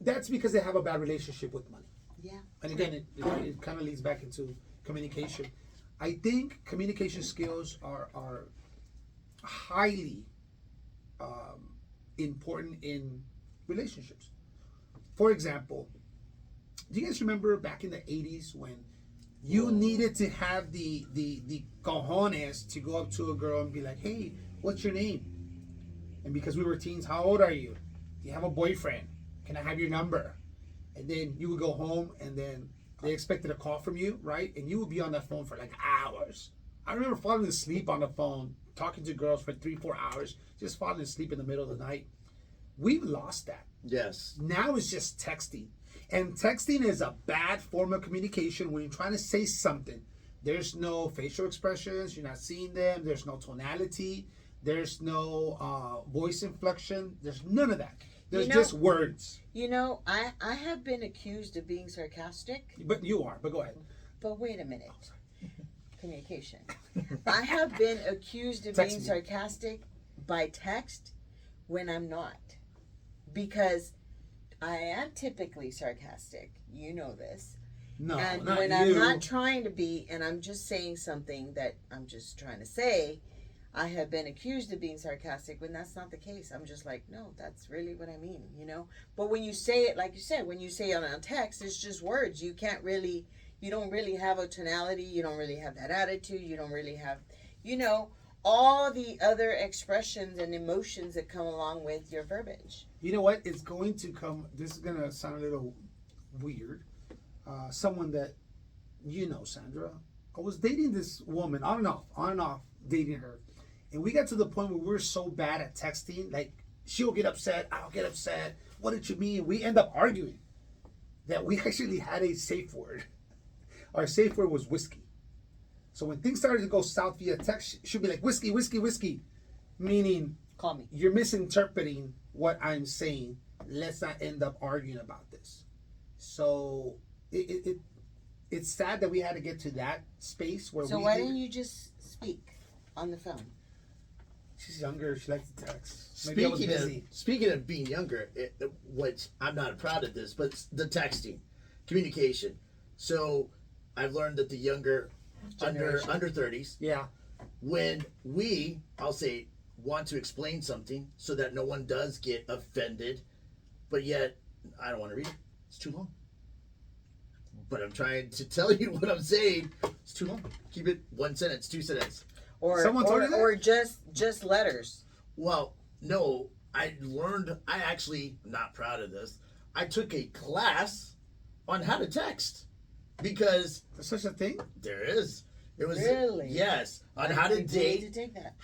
That's because they have a bad relationship with money. Yeah. And again, it kind of leads back into communication. I think communication skills are highly important in relationships. For example, do you guys remember back in the 80s when you needed to have the cojones to go up to a girl and be like, hey, what's your name? And because we were teens, how old are you? Do you have a boyfriend? Can I have your number? And then you would go home and then they expected a call from you, right? And you would be on that phone for like hours. I remember falling asleep on the phone talking to girls for 3-4 hours, just falling asleep in the middle of the night. We've lost that. Yes. Now it's just texting. And texting is a bad form of communication when you're trying to say something. There's no facial expressions, you're not seeing them, there's no tonality, there's no voice inflection, there's none of that. There's just words. You know, I have been accused of being sarcastic. But you are, but go ahead. But wait a minute. Communication. I have been accused of Text being me. sarcastic by text when I'm not. Because I am typically sarcastic. You know this. No, And not when you. I'm not trying to be, and I'm just saying something that I'm just trying to say, I have been accused of being sarcastic when that's not the case. I'm just like, no, that's really what I mean, you know? But when you say it, like you said, when you say it on text, it's just words. You don't really have a tonality. You don't really have that attitude. You don't really have, you know, all the other expressions and emotions that come along with your verbiage. You know what? It's going to come. This is going to sound a little weird. Someone that you know, Sandra. I was dating this woman on and off, dating her. And we got to the point where we were so bad at texting. Like, she'll get upset, I'll get upset. What did you mean? We end up arguing. That we actually had a safe word. Our safe word was whiskey. So when things started to go south via text, she'd be like, whiskey, whiskey, whiskey. Meaning, Call me. you're misinterpreting what I'm saying. Let's not end up arguing about this. So it's sad that we had to get to that space where So we. why didn't you just speak on the phone? She's younger. She likes to text. Maybe I was busy. Speaking of being younger, which I'm not proud of this, but the texting, communication. So I've learned that the younger, under Generation. 30s, Yeah. when I'll say, want to explain something so that no one does get offended, but yet I don't want to read it. It's too long. But I'm trying to tell you what I'm saying. It's too long. Keep it 1 sentence, 2 sentences. Someone told you that? Or just letters. Well, no, I actually, not proud of this, I took a class on how to text because There's such a thing? there is. It was Really? Yes, on I how to think we need date, to take that.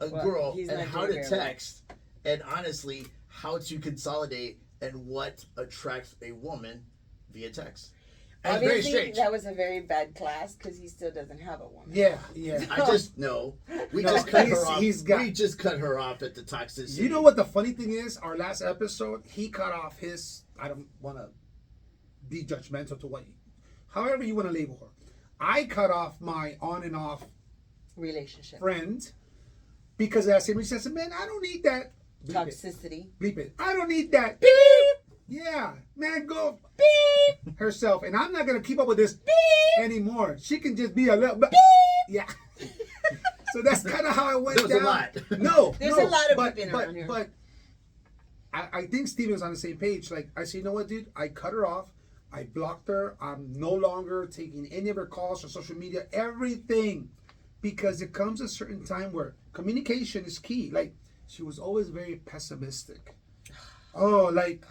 a Well, girl, he's and not how doing to very well. text, and honestly, how to consolidate and what attracts a woman via text. And it's very Obviously, strange. that was a very bad class because he still doesn't have a woman. Yeah, yeah. I just no. We No, just cut he's- her off. he's got- We just cut her off at the toxicity. You know what the funny thing is? Our last episode, he cut off his. I don't want to be judgmental to however you want to label her. I cut off my on and off Relationship. friend because I said, said, man, I don't need that. Bleep it. Toxicity. Bleep it. I don't need that. Beep. Yeah, man, go beep herself, and I'm not gonna keep up with this beep anymore. She can just be a little beep. Yeah. So that's kind of how it went There was a down. lot. No, There's no, a lot of but, beeping but, around here. But I think Steven was on the same page. Like, I said, you know what, dude? I cut her off. I blocked her. I'm no longer taking any of her calls or social media, everything. Because it comes a certain time where communication is key. Like, she was always very pessimistic. Oh, like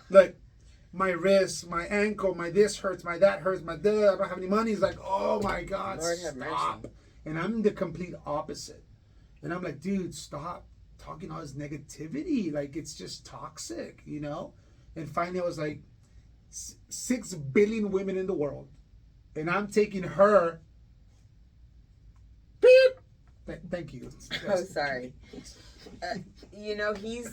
my wrist, my ankle, my this hurts, my that hurts, my I don't have any money. It's like, oh my God, Lord have stop. mercy. And I'm the complete opposite. And I'm like, dude, stop talking all this negativity. Like, it's just toxic, you know? And finally, I was like, 6 billion women in the world. And I'm taking her. Beep. Thank you. Oh, sorry. You know, he's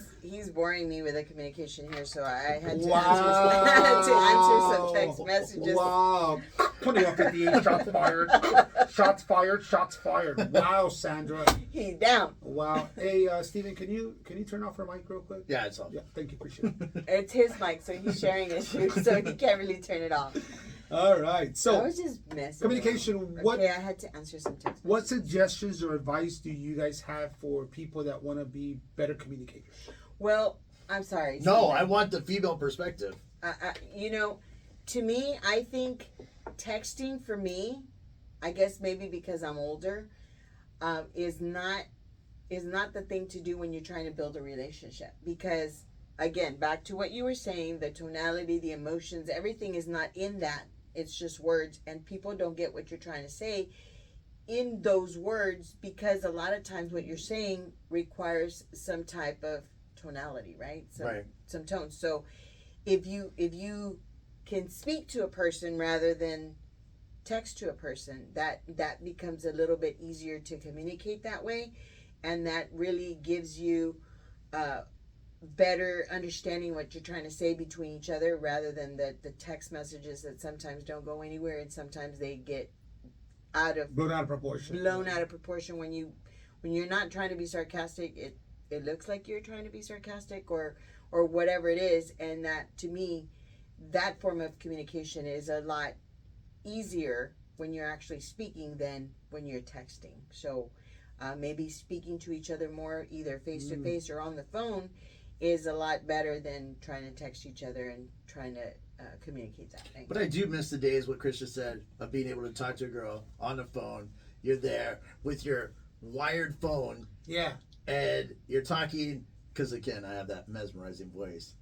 boring me with the communication here, so I had to, answer some text messages. Wow. 2158, shots fired. Shots fired, shots fired. Wow, Sandra. He's down. Wow. Hey, Steven, can you turn off her mic real quick? Yeah, it's all. Yeah, thank you, appreciate it. It's his mic, so he's sharing it, so he can't really turn it off. All right. I So, was just messing. communication, around. Okay, I had to answer some text. what suggestions or advice do you guys have for people that want to be better communicators? Well, I'm sorry. No, Steven. I want the female perspective. You know, to me, I think texting for me, I guess maybe because I'm older, is not the thing to do when you're trying to build a relationship. Because again, back to what you were saying, the tonality, the emotions, everything is not in that. It's just words, and people don't get what you're trying to say. in those words, because a lot of times what you're saying requires some type of tonality, right? Some tone. So if you can speak to a person rather than text to a person, that becomes a little bit easier to communicate that way, and that really gives you better understanding what you're trying to say between each other, rather than the text messages that sometimes don't go anywhere, and sometimes they get blown out of proportion. When you're not trying to be sarcastic, it looks like you're trying to be sarcastic or whatever it is. And that, to me, that form of communication is a lot easier when you're actually speaking than when you're texting. So maybe speaking to each other more, either face to face or on the phone, is a lot better than trying to text each other and trying to communicate that thing. But I do miss the days, what Chris just said, of being able to talk to a girl on the phone. You're there with your wired phone. Yeah. And you're talking, because again, I have that mesmerizing voice.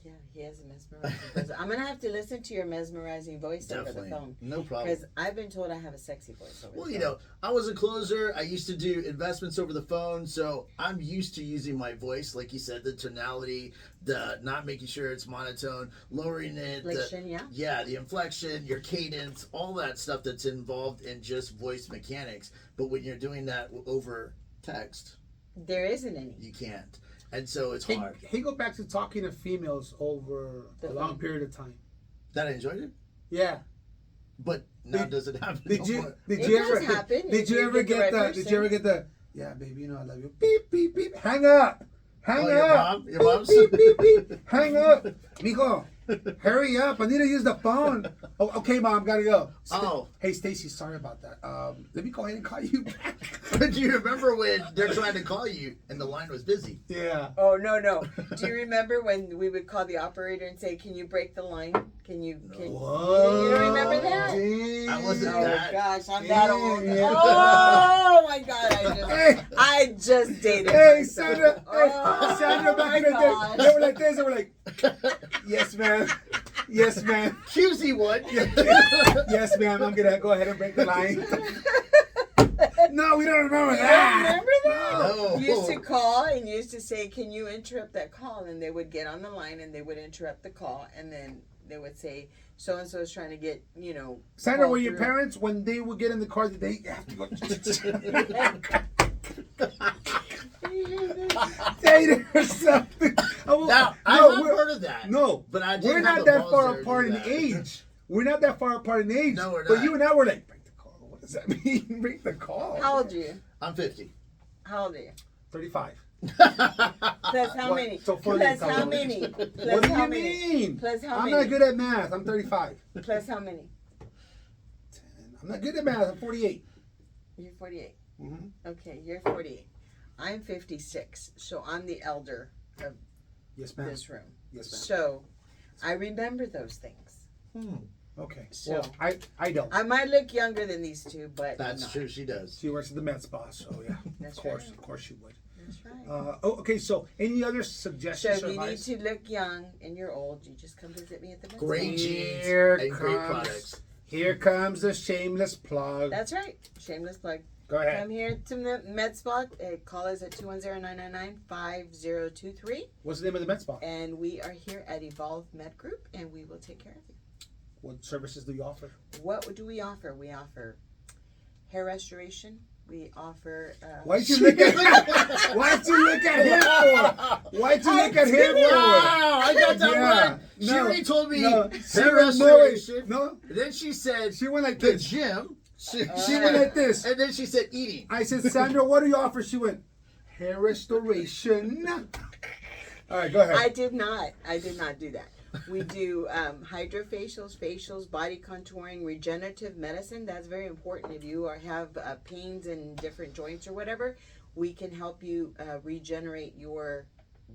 Yeah, he has a mesmerizing voice. I'm going to have to listen to your mesmerizing voice over the phone. No problem. Because I've been told I have a sexy voice over the phone. Well, you know, I was a closer. I used to do investments over the phone, so I'm used to using my voice, like you said, the tonality, the not making sure it's monotone, lowering it. Inflection, Yeah, the inflection, your cadence, all that stuff that's involved in just voice mechanics. But when you're doing that over text, there isn't any. You can't. And so it's hard. Hey, go back to talking to females over a long period of time. That I enjoyed it? Yeah. But now does it happen? Did you happen. Did you ever get the yeah, baby, you know I love you. Beep, beep, beep. Hang up. Hang up. Your mom's beep, beep, beep. Hang up. Mijo, hurry up. I need to use the phone. Oh, okay, Mom, gotta go. Hey, Stacy, sorry about that. Let me go ahead and call you back. Do you remember when they're trying to call you and the line was busy? Yeah. Oh, no. Do you remember when we would call the operator and say, can you break the line? You don't remember that? Dang. I wasn't that. Oh, gosh, I'm that old. Oh, my God. I just dated myself. Sandra, back in the day, they were like this. They were like, yes, ma'am. Yes, ma'am. QZ one. Yes, ma'am. I'm going to go ahead and break the line. No, we don't remember that. Remember that? No. You used to call and you used to say, can you interrupt that call? And they would get on the line and they would interrupt the call. And then they would say, so-and-so is trying to get, Sandra, were your parents, when they would get in the car, did they have to go date or something? Now, I've heard of that. No, but we're not that far apart in age. We're not that far apart in age. No, we're not. But you and I were like, break the call. What does that mean? Break the call. How old are you? I'm 50. How old are you? 35. Plus how many? So Plus how many? What do you mean? Plus how I'm many? not good at math. I'm 35. Plus how many? 10. I'm not good at math. I'm 48. You're 48. Mm-hmm. Okay, you're 48. I'm 56, so I'm the elder of Yes, ma'am. this room. Yes, ma'am. So I remember those things. Okay. So well, I don't. I might look younger than these two, but That's not. true. She does. She works at the Mets, boss. So yeah, That's of course, right. of course she would. That's right. Okay. So any other So suggestions? if or you need advice? to look young and you're old, you just come visit me at the Mets. Great jeans Here and great comes- products. Here comes the shameless plug. That's right. Shameless plug. Go ahead. Come here to the Med Spot. Call us at 210-999-5023. What's the name of the Met spot? And we are here at Evolve Med Group, and we will take care of you. What services do you offer? What do we offer? We offer hair restoration. We offer... Why'd you look at Why'd you look at him for? Why'd you look at him for? Wow, I got that Yeah. right. She already told me No. hair restoration. No. And then she said She went like the this. gym. She went like this. And then she said eating. I said, Sandra, what do you offer? She went, hair restoration. All right, go ahead. I did not do that. We do hydrofacials, facials, body contouring, regenerative medicine. That's very important. If you have pains in different joints or whatever, we can help you regenerate your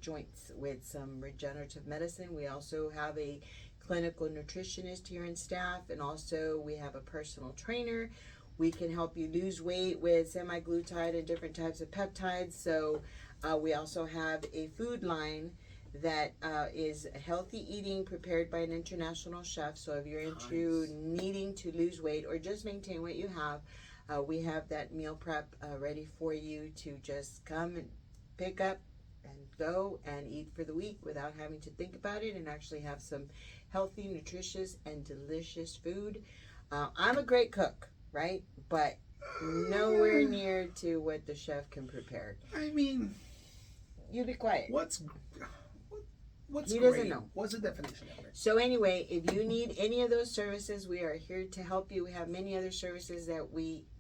joints with some regenerative medicine. We also have a clinical nutritionist here in staff, and also we have a personal trainer. We can help you lose weight with semaglutide and different types of peptides. So we also have a food line that is healthy eating prepared by an international chef. So if you're into needing to lose weight or just maintain what you have, We have that meal prep ready for you to just come and pick up and go and eat for the week without having to think about it, and actually have some healthy, nutritious, and delicious food. I'm a great cook, right? But nowhere near to what the chef can prepare. I mean, You be quiet. what's He great? doesn't know. What's the definition of it? So anyway, if you need any of those services, we are here to help you. We have many other services that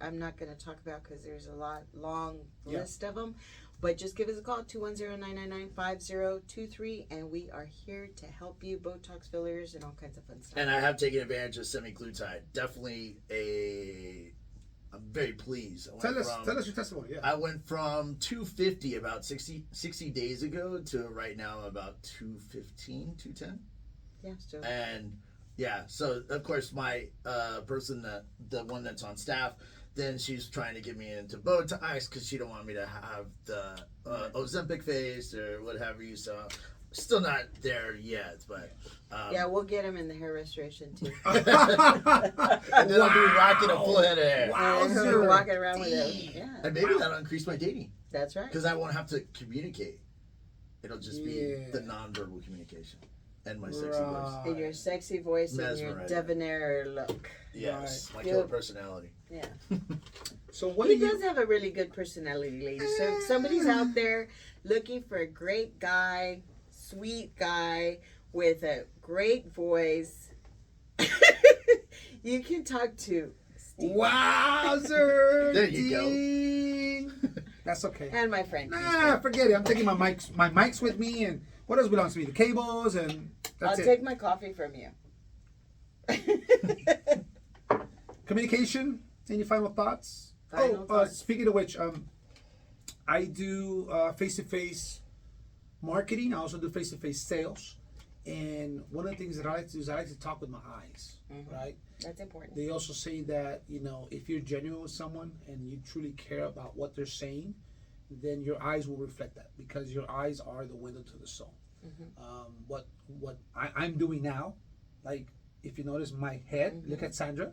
I'm not going to talk about because there's a long list of them. But just give us a call, 210-999-5023, and we are here to help you. Botox fillers and all kinds of fun stuff. And I have taken advantage of semaglutide. Definitely I'm very pleased. Tell us your testimony. Yeah. I went from 250 about 60 days ago to right now about 215, 210. Yeah, so And yeah, so of course my person the one that's on staff, then she's trying to get me into Botox because she don't want me to have the Ozempic face or what have you. So still not there yet, but yeah, we'll get him in the hair restoration too. and then I'll be rocking a full head of hair. And we're walking around with it. Yeah, And maybe that'll increase my dating that's right. because I won't have to communicate. It'll just be Yeah. the nonverbal communication and my sexy voice. In your sexy voice and your Mesmerizing. debonair look. Yes, my Right. killer personality. Yeah. So what He do you? does have a really good personality, ladies. So if somebody's out there looking for a great guy, sweet guy with a great voice, you can talk to Steve Wowzer! There you go. Ding. That's okay. and my friend. Nah, forget it. I'm taking my mics with me, and what else belongs to me? The cables, and I'll that's it. take my coffee from you. Communication. Any final thoughts? Final thoughts. Speaking of which, I do face-to-face marketing. I also do face-to-face sales. And one of the things that I like to do is I like to talk with my eyes, right? That's important. They also say that, if you're genuine with someone and you truly care about what they're saying, then your eyes will reflect that because your eyes are the window to the soul. What I'm doing now, like if you notice my head, look at Sandra,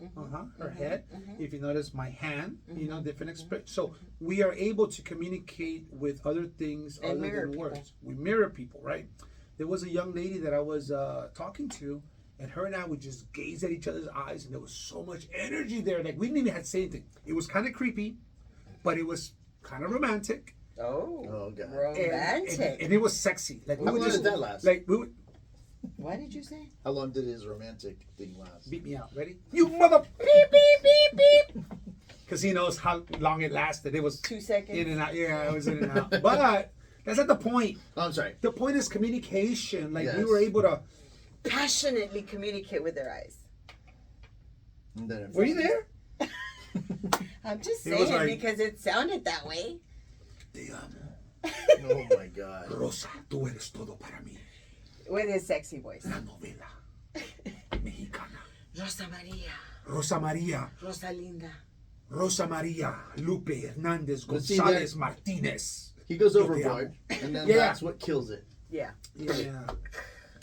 her head. If you notice my hand, different expression. So we are able to communicate with other things And other mirror than people. words. We mirror people, right? There was a young lady that I was talking to, and her and I would just gaze at each other's eyes, and there was so much energy there. Like we didn't even have to say anything. It was kind of creepy, but it was kind of romantic. Oh, God. Romantic. And it was sexy. Like we How would long just did that last? like we would What did you say? How long did his romantic thing last? beat me out. Ready? You mother beep beep beep beep. Because he knows how long it lasted. It was 2 seconds. in and out. Yeah, it was in and out. But that's not the point. Oh, I'm sorry. The point is communication. Like we Yes. were able to. Passionately communicate with their eyes. And then Were you there? I'm just It was saying like- because it sounded that way. Te amo, Oh my God. Rosa. Tú eres todo para mí. With his sexy voice. La novela mexicana. Rosa Maria. Rosa Maria. Rosa Linda. Rosa Maria. Lupe Hernandez But see, Gonzalez Martinez. He goes Yo te overboard, and then Yeah. that's what kills it. Yeah. Yeah.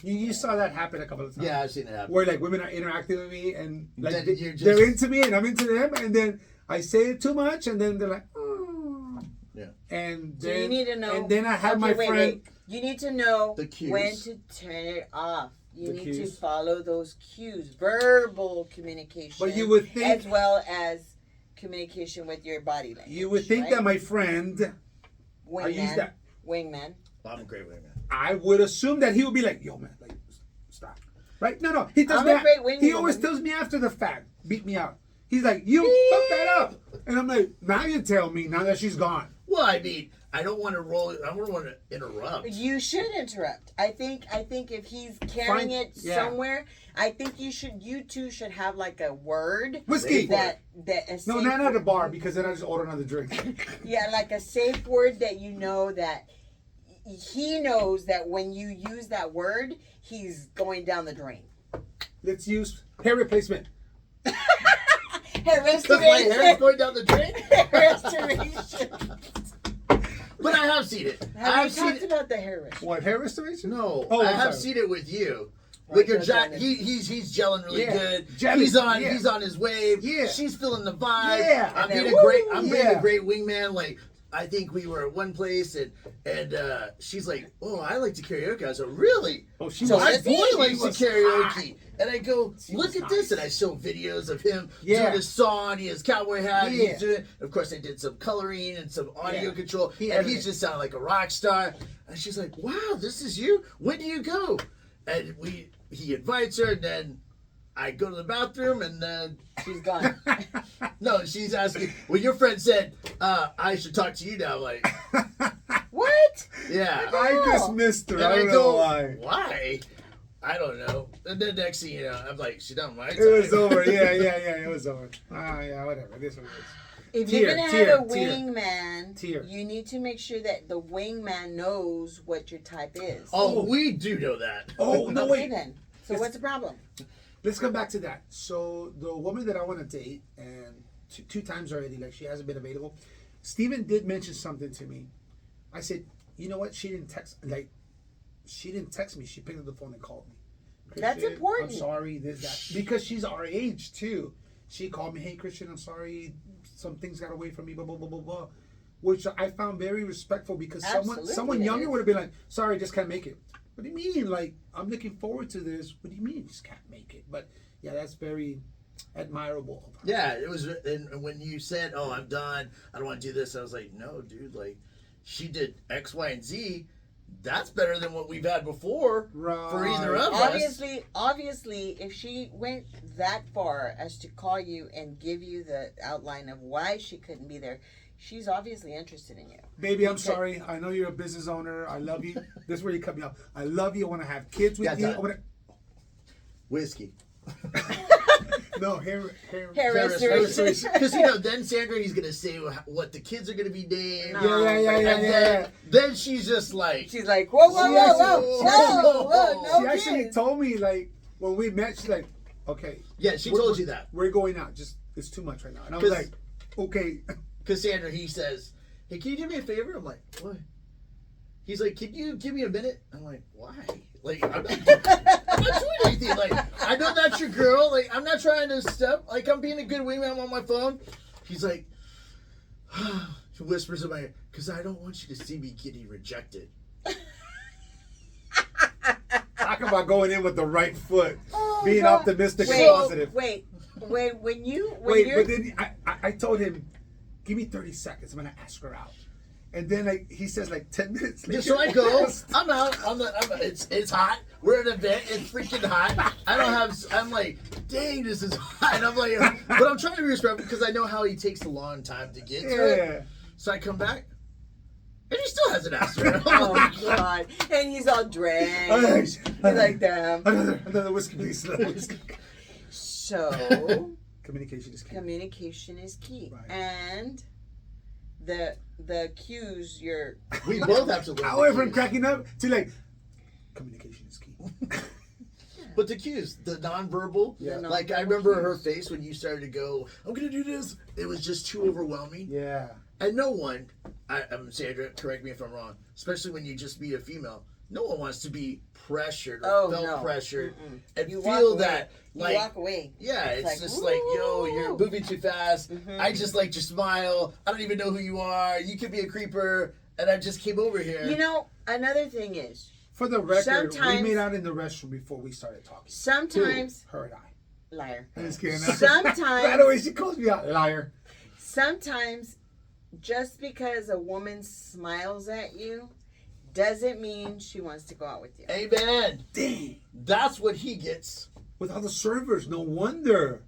You saw that happen a couple of times. Yeah, I've seen it happen. Where like women are interacting with me and like Then they, you're just- they're into me and I'm into them, and then I say it too much and then they're like, oh. Yeah. And So then you need to know. and then I have Okay, my wait, friend. wait. You need to know The cues. when to turn it off. You The need cues. to follow those cues. Verbal communication. But you would think- as well as communication with your body language. You would think right? that my friend, I use Wingman. that. Wingman. I'm a great wingman. I would assume that he would be like, yo man, like stop. Right? No. He tells I'm me a great wingman. he always tells me after the fact, beat me out. He's like, you fucked that up. And I'm like, now you tell me, now that she's gone. Well, I mean, I don't want to roll. I don't want to interrupt. You should interrupt. I think if he's carrying it yeah. somewhere, I think you two should have like a word Whiskey. that a No, safe not at word. a bar because then I just order another drink. Yeah, like a safe word that you know that he knows that when you use that word, he's going down the drain. Let's use hair replacement. Hair Because my hair's restoration. going down the drain. Hair restoration. But I have seen it. I Have have you seen talked it. about the hair restoration? What, hair restoration? No, Oh, I I'm have sorry. seen it with you, With your Right, giant, goes he's gelling really Yeah. good. Gelling, He's on yeah. he's on his wave. Yeah. She's feeling the vibe. Yeah. I'm And being then, a great woo, being yeah. a great wingman. Like I think we were at one place and she's like, oh, I like to karaoke. I was like, really? Oh, she So was. My let's boy see. likes She to was karaoke. hot. And I go, She look was at this. nice. And I show videos of him Yeah. doing his song. He has cowboy hat. Yeah. He's doing, of course, I did some coloring and some audio Yeah. control. He And edited. he's just sounding like a rock star. And she's like, wow, this is you? When do you go? And he invites her, and then I go to the bathroom, and then She's gone. no, she's asking. Well, your friend said I should talk to you now. I'm like, What? yeah. I just missed her. And I don't know why. Why? I don't know. And then next thing you know, I'm like, she done my time. It was over. Yeah, it was over. Yeah, whatever. This one is. If Tier, you're gonna tier, have a tier. wingman, Tier. you need to make sure that the wingman knows what your type is. Oh, we do know that. Oh no, Okay wait. then. So It's- what's the problem? Let's come back to that. So the woman that I want to date, and two times already, like she hasn't been available. Steven did mention something to me. I said, you know what? She didn't text. Like, she didn't text me. She picked up the phone and called me. That's Christian, important. I'm sorry, this, that, because she's our age too. She called me, hey Christian, I'm sorry, some things got away from me, blah blah blah blah blah, which I found very respectful because Absolutely someone it younger is. would have been like, sorry, I just can't make it. What do you mean? Like, I'm looking forward to this. What do you mean you just can't make it? But yeah, that's very admirable of her. Yeah, it was. And when you said, "Oh, I'm done. I don't want to do this," I was like, "No, dude. Like, she did X, Y, and Z. That's better than what we've had before for either of us." Obviously, if she went that far as to call you and give you the outline of why she couldn't be there, she's obviously interested in you. Baby, I'm sorry. I know you're a business owner. I love you. This is where you cut me off. I love you. I want to have kids with Yeah, you. done. I wanna... Whiskey. No, Harris. Because you know, then Sandra, he's gonna say what the kids are gonna be named. No. Yeah. Then she's just like, She's like, whoa, whoa, She whoa, actually- whoa, no She actually kids. told me, like, when we met, she's like, okay. yeah, she we're- told we're- you that. We're going out. Just, it's too much right now. And I was 'Cause- like, okay. Cassandra, he says, "Hey, can you do me a favor?" I'm like, "What?" He's like, "Can you give me a minute?" I'm like, "Why?" Like, I'm not doing anything. Like, I know that's your girl. Like, I'm not trying to step. Like, I'm being a good wingman. I'm on my phone. He's like, he whispers in my ear, "Because I don't want you to see me getting rejected." Talk about going in with the right foot. Oh, being God. optimistic and Wait, positive. When Wait, you're but then I told him, give me 30 seconds. I'm going to ask her out. And then like he says like 10 minutes later. Yeah, so I go. I'm out. It's hot. We're at an event. It's freaking hot. I don't have. I'm like, dang, this is hot. And I'm like, but I'm trying to be respectful because I know how he takes a long time to get to it. Yeah. So I come back, and he still hasn't asked her. I'm oh like, God, and he's all dragged. He's like, damn. Another whiskey, please. Another whiskey. So Communication is key. communication is key, Right. and the cues you're we both have to learn. I the went from cues. cracking up to like, communication is key. But the cues, the nonverbal, Yeah. The like I nonverbal remember her cues. face when you started to go, "I'm gonna do this." It was just too overwhelming. Yeah. And no one, I'm Sandra, correct me if I'm wrong, especially when you just meet a female, no one wants to be pressured or Oh, felt no. pressured and You walk feel away. that, you like, walk away. yeah, it's It's like, just like, yo, you're "Woo." moving too fast. I just like your smile. I don't even know who you are. You could be a creeper. And I just came over here. You know, another thing is For the record, Sometimes- we made out in the restroom before we started talking. sometimes Her and I. liar. I'm just kidding. Sometimes- Right away, she calls me out. Liar. Sometimes just because a woman smiles at you doesn't mean she wants to go out with you. Amen. Dang. That's what he gets. With all the servers, no wonder.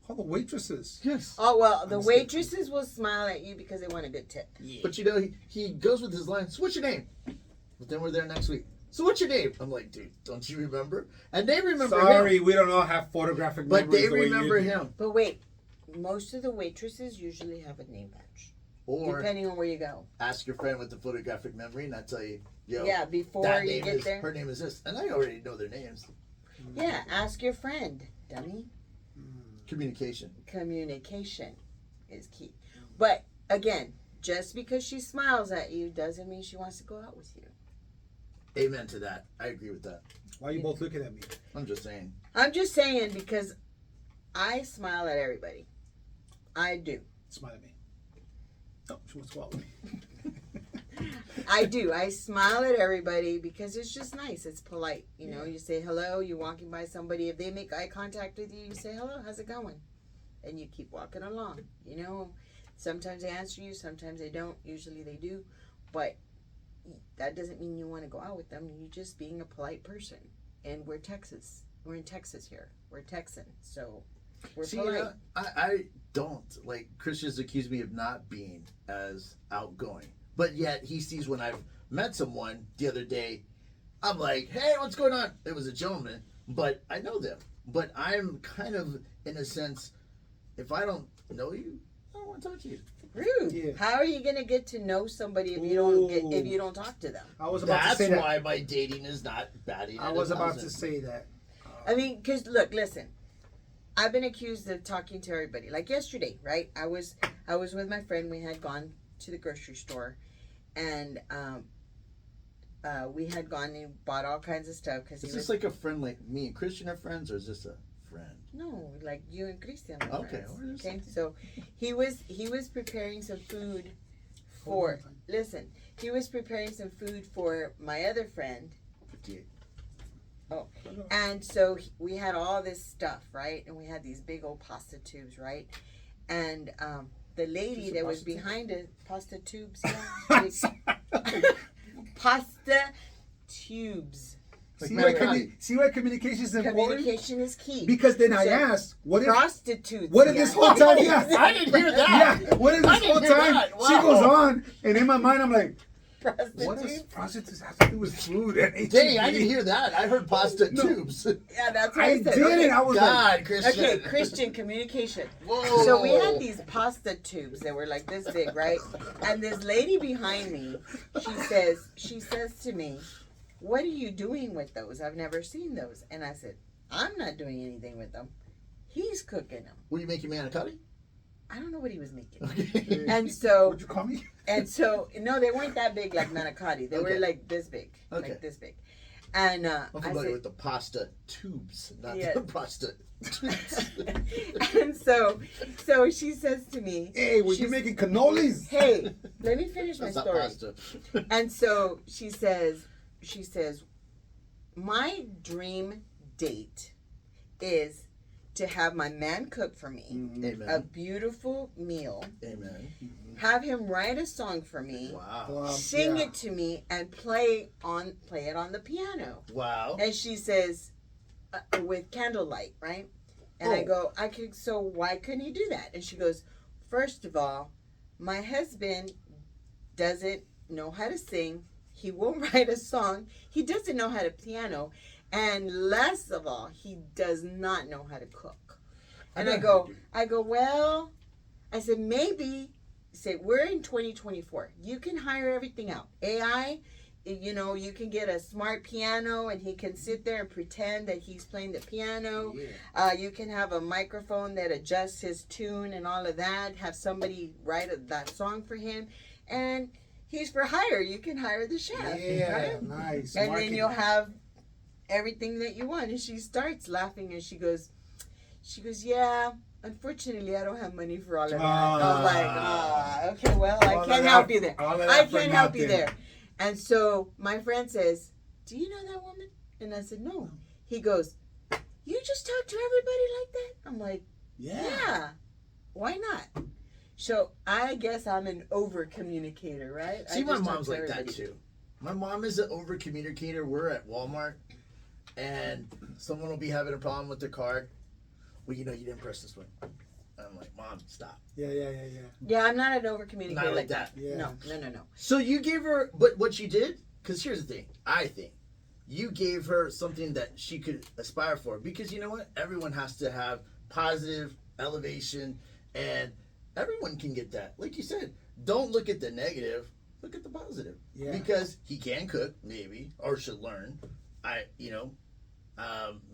All the waitresses. Yes. Oh well, the I'm waitresses will smile at you because they want a good tip. But you know, he goes with his line, "So what's your name?" But then we're there next week. "So what's your name?" I'm like, "Dude, don't you remember?" And they remember Sorry, him. we don't all have photographic But memories they the way you remember do. him. But wait, most of the waitresses usually have a name badge, Or depending on where you go. ask your friend with the photographic memory and I tell you, yo, Yeah, before that you name get is, there. her name is this. And I already know their names. Yeah, ask your friend, dummy. Communication. Communication is key. But again, just because she smiles at you doesn't mean she wants to go out with you. Amen to that. I agree with that. Why are you both looking at me? I'm just saying. I'm just saying because I smile at everybody. I do. Smile at me. Oh, she wants to go out with me. I do. I smile at everybody because it's just nice. It's polite. You know, you say hello, you're walking by somebody. If they make eye contact with you, you say hello, how's it going? And you keep walking along. You know, sometimes they answer you, sometimes they don't. Usually they do. But that doesn't mean you want to go out with them. You're just being a polite person. And we're Texas. We're in Texas here. We're Texan. So we're See, polite. I don't. Like, Christian's accused me of not being as outgoing. But yet, he sees when I've met someone the other day, I'm like, hey, what's going on? It was a gentleman, but I know them. But I'm kind of, in a sense, if I don't know you, I don't want to talk to you. Rude. Yeah. How are you gonna get to know somebody if you don't talk to them? I was about That's to say that. why my dating is not batting. I at was 1,000. about to say that. I mean, because look, listen. I've been accused of talking to everybody. Like yesterday, right? I was with my friend. We had gone to the grocery store, and we had gone and bought all kinds of stuff because Is this like a friend, like me and Christian are friends, or is this a friend? no, like you and Christian. Are Okay, friends. we're just- Okay. So he was preparing some food for. Listen, he was preparing some food for my other friend. 58. And so we had all this stuff, right? And we had these big old pasta tubes, right? And the lady Just a that was pasta tube? behind it, pasta tubes, yeah. Pasta tubes. See Like why, Matt see why communication is important? Communication is key. Because then I So, asked, what if prostitutes. what if this whole time? Yeah, I didn't hear that. yeah. What if I this didn't whole hear time that. she Wow. goes on, and in my mind I'm like, what Prostitutes. does prostitutes have to do with food and HIV? Dang, I didn't hear that. I heard pasta No. tubes. Yeah, that's what I I said. did Okay. it. I was like, God, Christian. Okay, Christian communication. Whoa. So we had these pasta tubes that were like this big, right? And this lady behind me, she says to me, "What are you doing with those? I've never seen those." And I said, "I'm not doing anything with them. He's cooking them. Were you making manicotti? I don't know what he was making." Okay. And so, what'd you call me? no, they weren't that big like manicotti. They Okay. were like this big, Okay. like this big. And I'm I familiar said, with the pasta tubes, not Yeah. the pasta tubes. and so she says to me, Hey, were you she's- making cannolis? "Hey, let me finish my That's not story." pasta. And so she says, "My dream date is to have my man cook for me a Amen. beautiful meal, Amen. have him write a song for me, Wow. sing Yeah. it to me, and play it on the piano." Wow. And she says, with candlelight, right? And I Oh. go, so why couldn't he do that? And she goes, "First of all, my husband doesn't know how to sing. He won't write a song. He doesn't know how to piano. And last of all, he does not know how to cook." And I go, well, I said, maybe, say, we're in 2024. You can hire everything out. AI, you can get a smart piano and he can sit there and pretend that he's playing the piano. Yeah. You can have a microphone that adjusts his tune and all of that. Have somebody write that song for him. And he's for hire. You can hire the chef. Yeah, Right? nice. And then Marketing. you'll have everything that you want. And she starts laughing and she goes, "Yeah, unfortunately, I don't have money for all of that." I was like, okay, well, I All of can't that help you there. all of that I for can't help you nothing. there. And so my friend says, "Do you know that woman?" And I said, "No." He goes, "You just talk to everybody like that?" I'm like, yeah. Why not? So I guess I'm an over communicator, right? See, I my just talk mom's to like that everybody. too. My mom is an over communicator. We're at Walmart, and someone will be having a problem with their card. Well, you didn't press this one. I'm like, "Mom, stop." Yeah. Yeah, I'm not an over communicator Not like like that. that. No. So you gave her, but what you did, because here's the thing, I think you gave her something that she could aspire for. Because you know what? Everyone has to have positive elevation, and everyone can get that. Like you said, don't look at the negative, look at the positive. Yeah. Because he can cook, maybe, or should learn.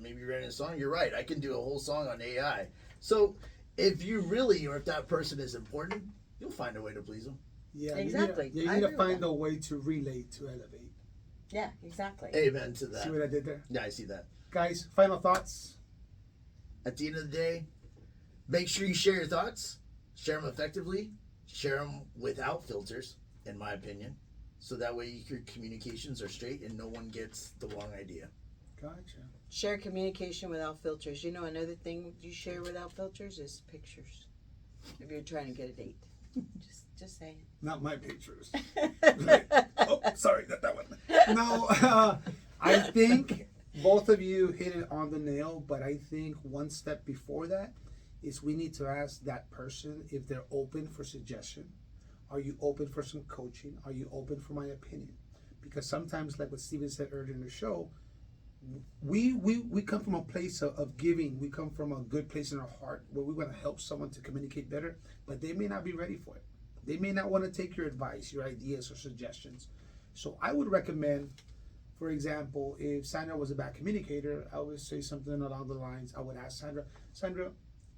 Maybe writing a song, you're right. I can do a whole song on AI. So if you really, or if that person is important, you'll find a way to please them. Yeah. Exactly. You I need to agree with find that. a way to relate to elevate. Yeah, exactly. Amen to See that. what I did there? Yeah, I see that. Guys, final thoughts? At the end of the day, make sure you share your thoughts, share them effectively, share them without filters, in my opinion, so that way your communications are straight and no one gets the wrong idea. Gotcha. Share communication without filters. You know, another thing you share without filters is pictures. If you're trying to get a date, just saying. Not my pictures. Oh, sorry, not that one. No, I think both of you hit it on the nail, but I think one step before that is we need to ask that person if they're open for suggestion. Are you open for some coaching? Are you open for my opinion? Because sometimes, like what Steven said earlier in the show, we come from a place of giving. We come from a good place in our heart where we want to help someone to communicate better, but they may not be ready for it. They may not want to take your advice, your ideas, or suggestions. So I would recommend, for example, if Sandra was a bad communicator, I would say something along the lines, I would ask Sandra,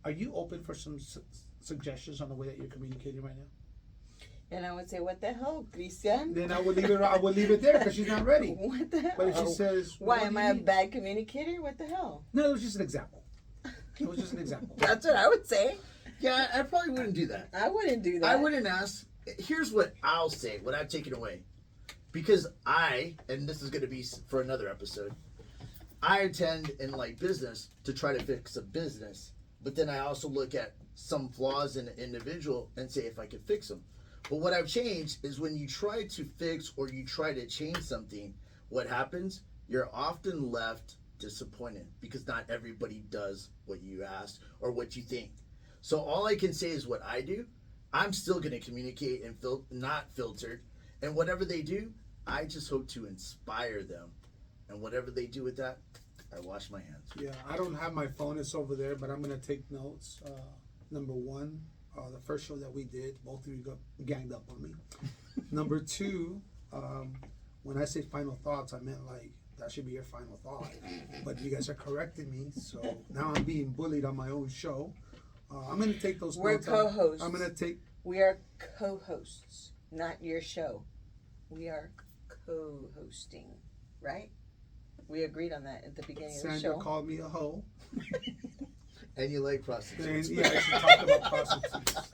are you open for some suggestions on the way that you're communicating right now? And I would say, what the hell, Christian? Then I would leave it there because she's not ready. What the hell? But if she says, why "What am do I you a mean?" bad communicator? What the hell? No, it was just an example. It was just an example. That's what I would say. Yeah, I probably wouldn't do that. I wouldn't do that. I wouldn't ask. Here's what I'll say, what I've taken away. Because and this is going to be for another episode, I tend in like business to try to fix a business. But then I also look at some flaws in an individual and say if I could fix them. But what I've changed is when you try to fix or you try to change something, what happens? You're often left disappointed because not everybody does what you asked or what you think. So all I can say is what I do. I'm still going to communicate and not filtered. And whatever they do, I just hope to inspire them. And whatever they do with that, I wash my hands. Yeah, I don't have my phone. It's over there, but I'm going to take notes. Number one, the first show that we did, both of you got ganged up on me. Number two, when I say final thoughts, I meant like that should be your final thought. But you guys are correcting me, so now I'm being bullied on my own show. I'm going to take those We're notes. co-hosts. I'm going to take. We are co-hosts, not your show. We are co-hosting, right? We agreed on that at the beginning of the Sandra show. called me a hoe. And you like And prostitutes. yeah, I should talk about prostitutes.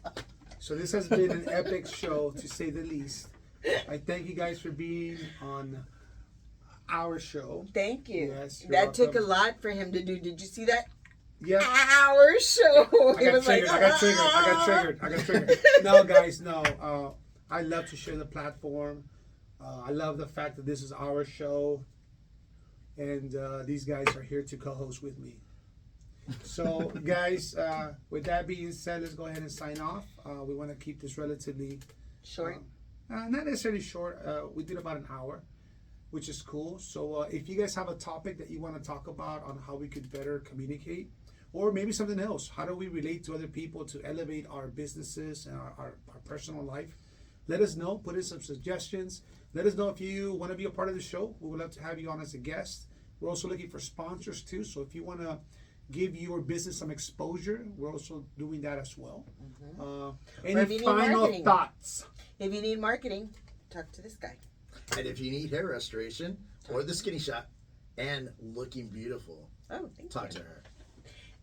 So this has been an epic show, to say the least. I thank you guys for being on our show. Thank you. Yes, you're that took a welcome. lot for him to do. Did you see that? Yeah. Our show. I got triggered. I got triggered. No, guys, no. I love to share the platform. I love the fact that this is our show, and these guys are here to co-host with me. So, guys, with that being said, let's go ahead and sign off. We want to keep this relatively Short. not necessarily short. We did about an hour, which is cool. So, if you guys have a topic that you want to talk about on how we could better communicate, or maybe something else, how do we relate to other people to elevate our businesses and our personal life? Let us know. Put in some suggestions. Let us know if you want to be a part of the show. We would love to have you on as a guest. We're also looking for sponsors too. So if you want to give your business some exposure, we're also doing that as well. Or if Any you need final marketing. thoughts? If you need marketing, talk to this guy. And if you need hair restoration or the skinny shot and looking beautiful, Oh, thank talk you. to her.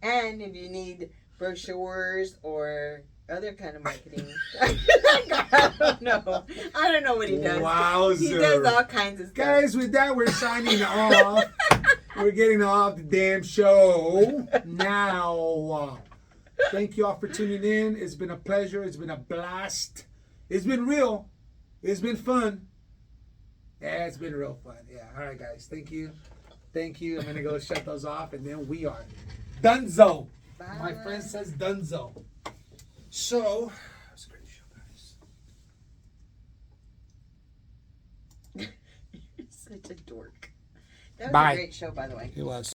And if you need brochures or other kind of marketing, I don't know. I don't know what he does. Wowzer. He does all kinds of stuff. Guys, with that, we're signing off. We're getting off the damn show now. Thank you all for tuning in. It's been a pleasure. It's been a blast. It's been real. It's been fun. Yeah, it's been real fun. Yeah. All right, guys. Thank you. Thank you. I'm going to go shut those off, and then we are Dunzo. Bye. My friend says Dunzo. So, it's a great show, guys. You're such a dork. That was Bye. a great show, by the way. It was.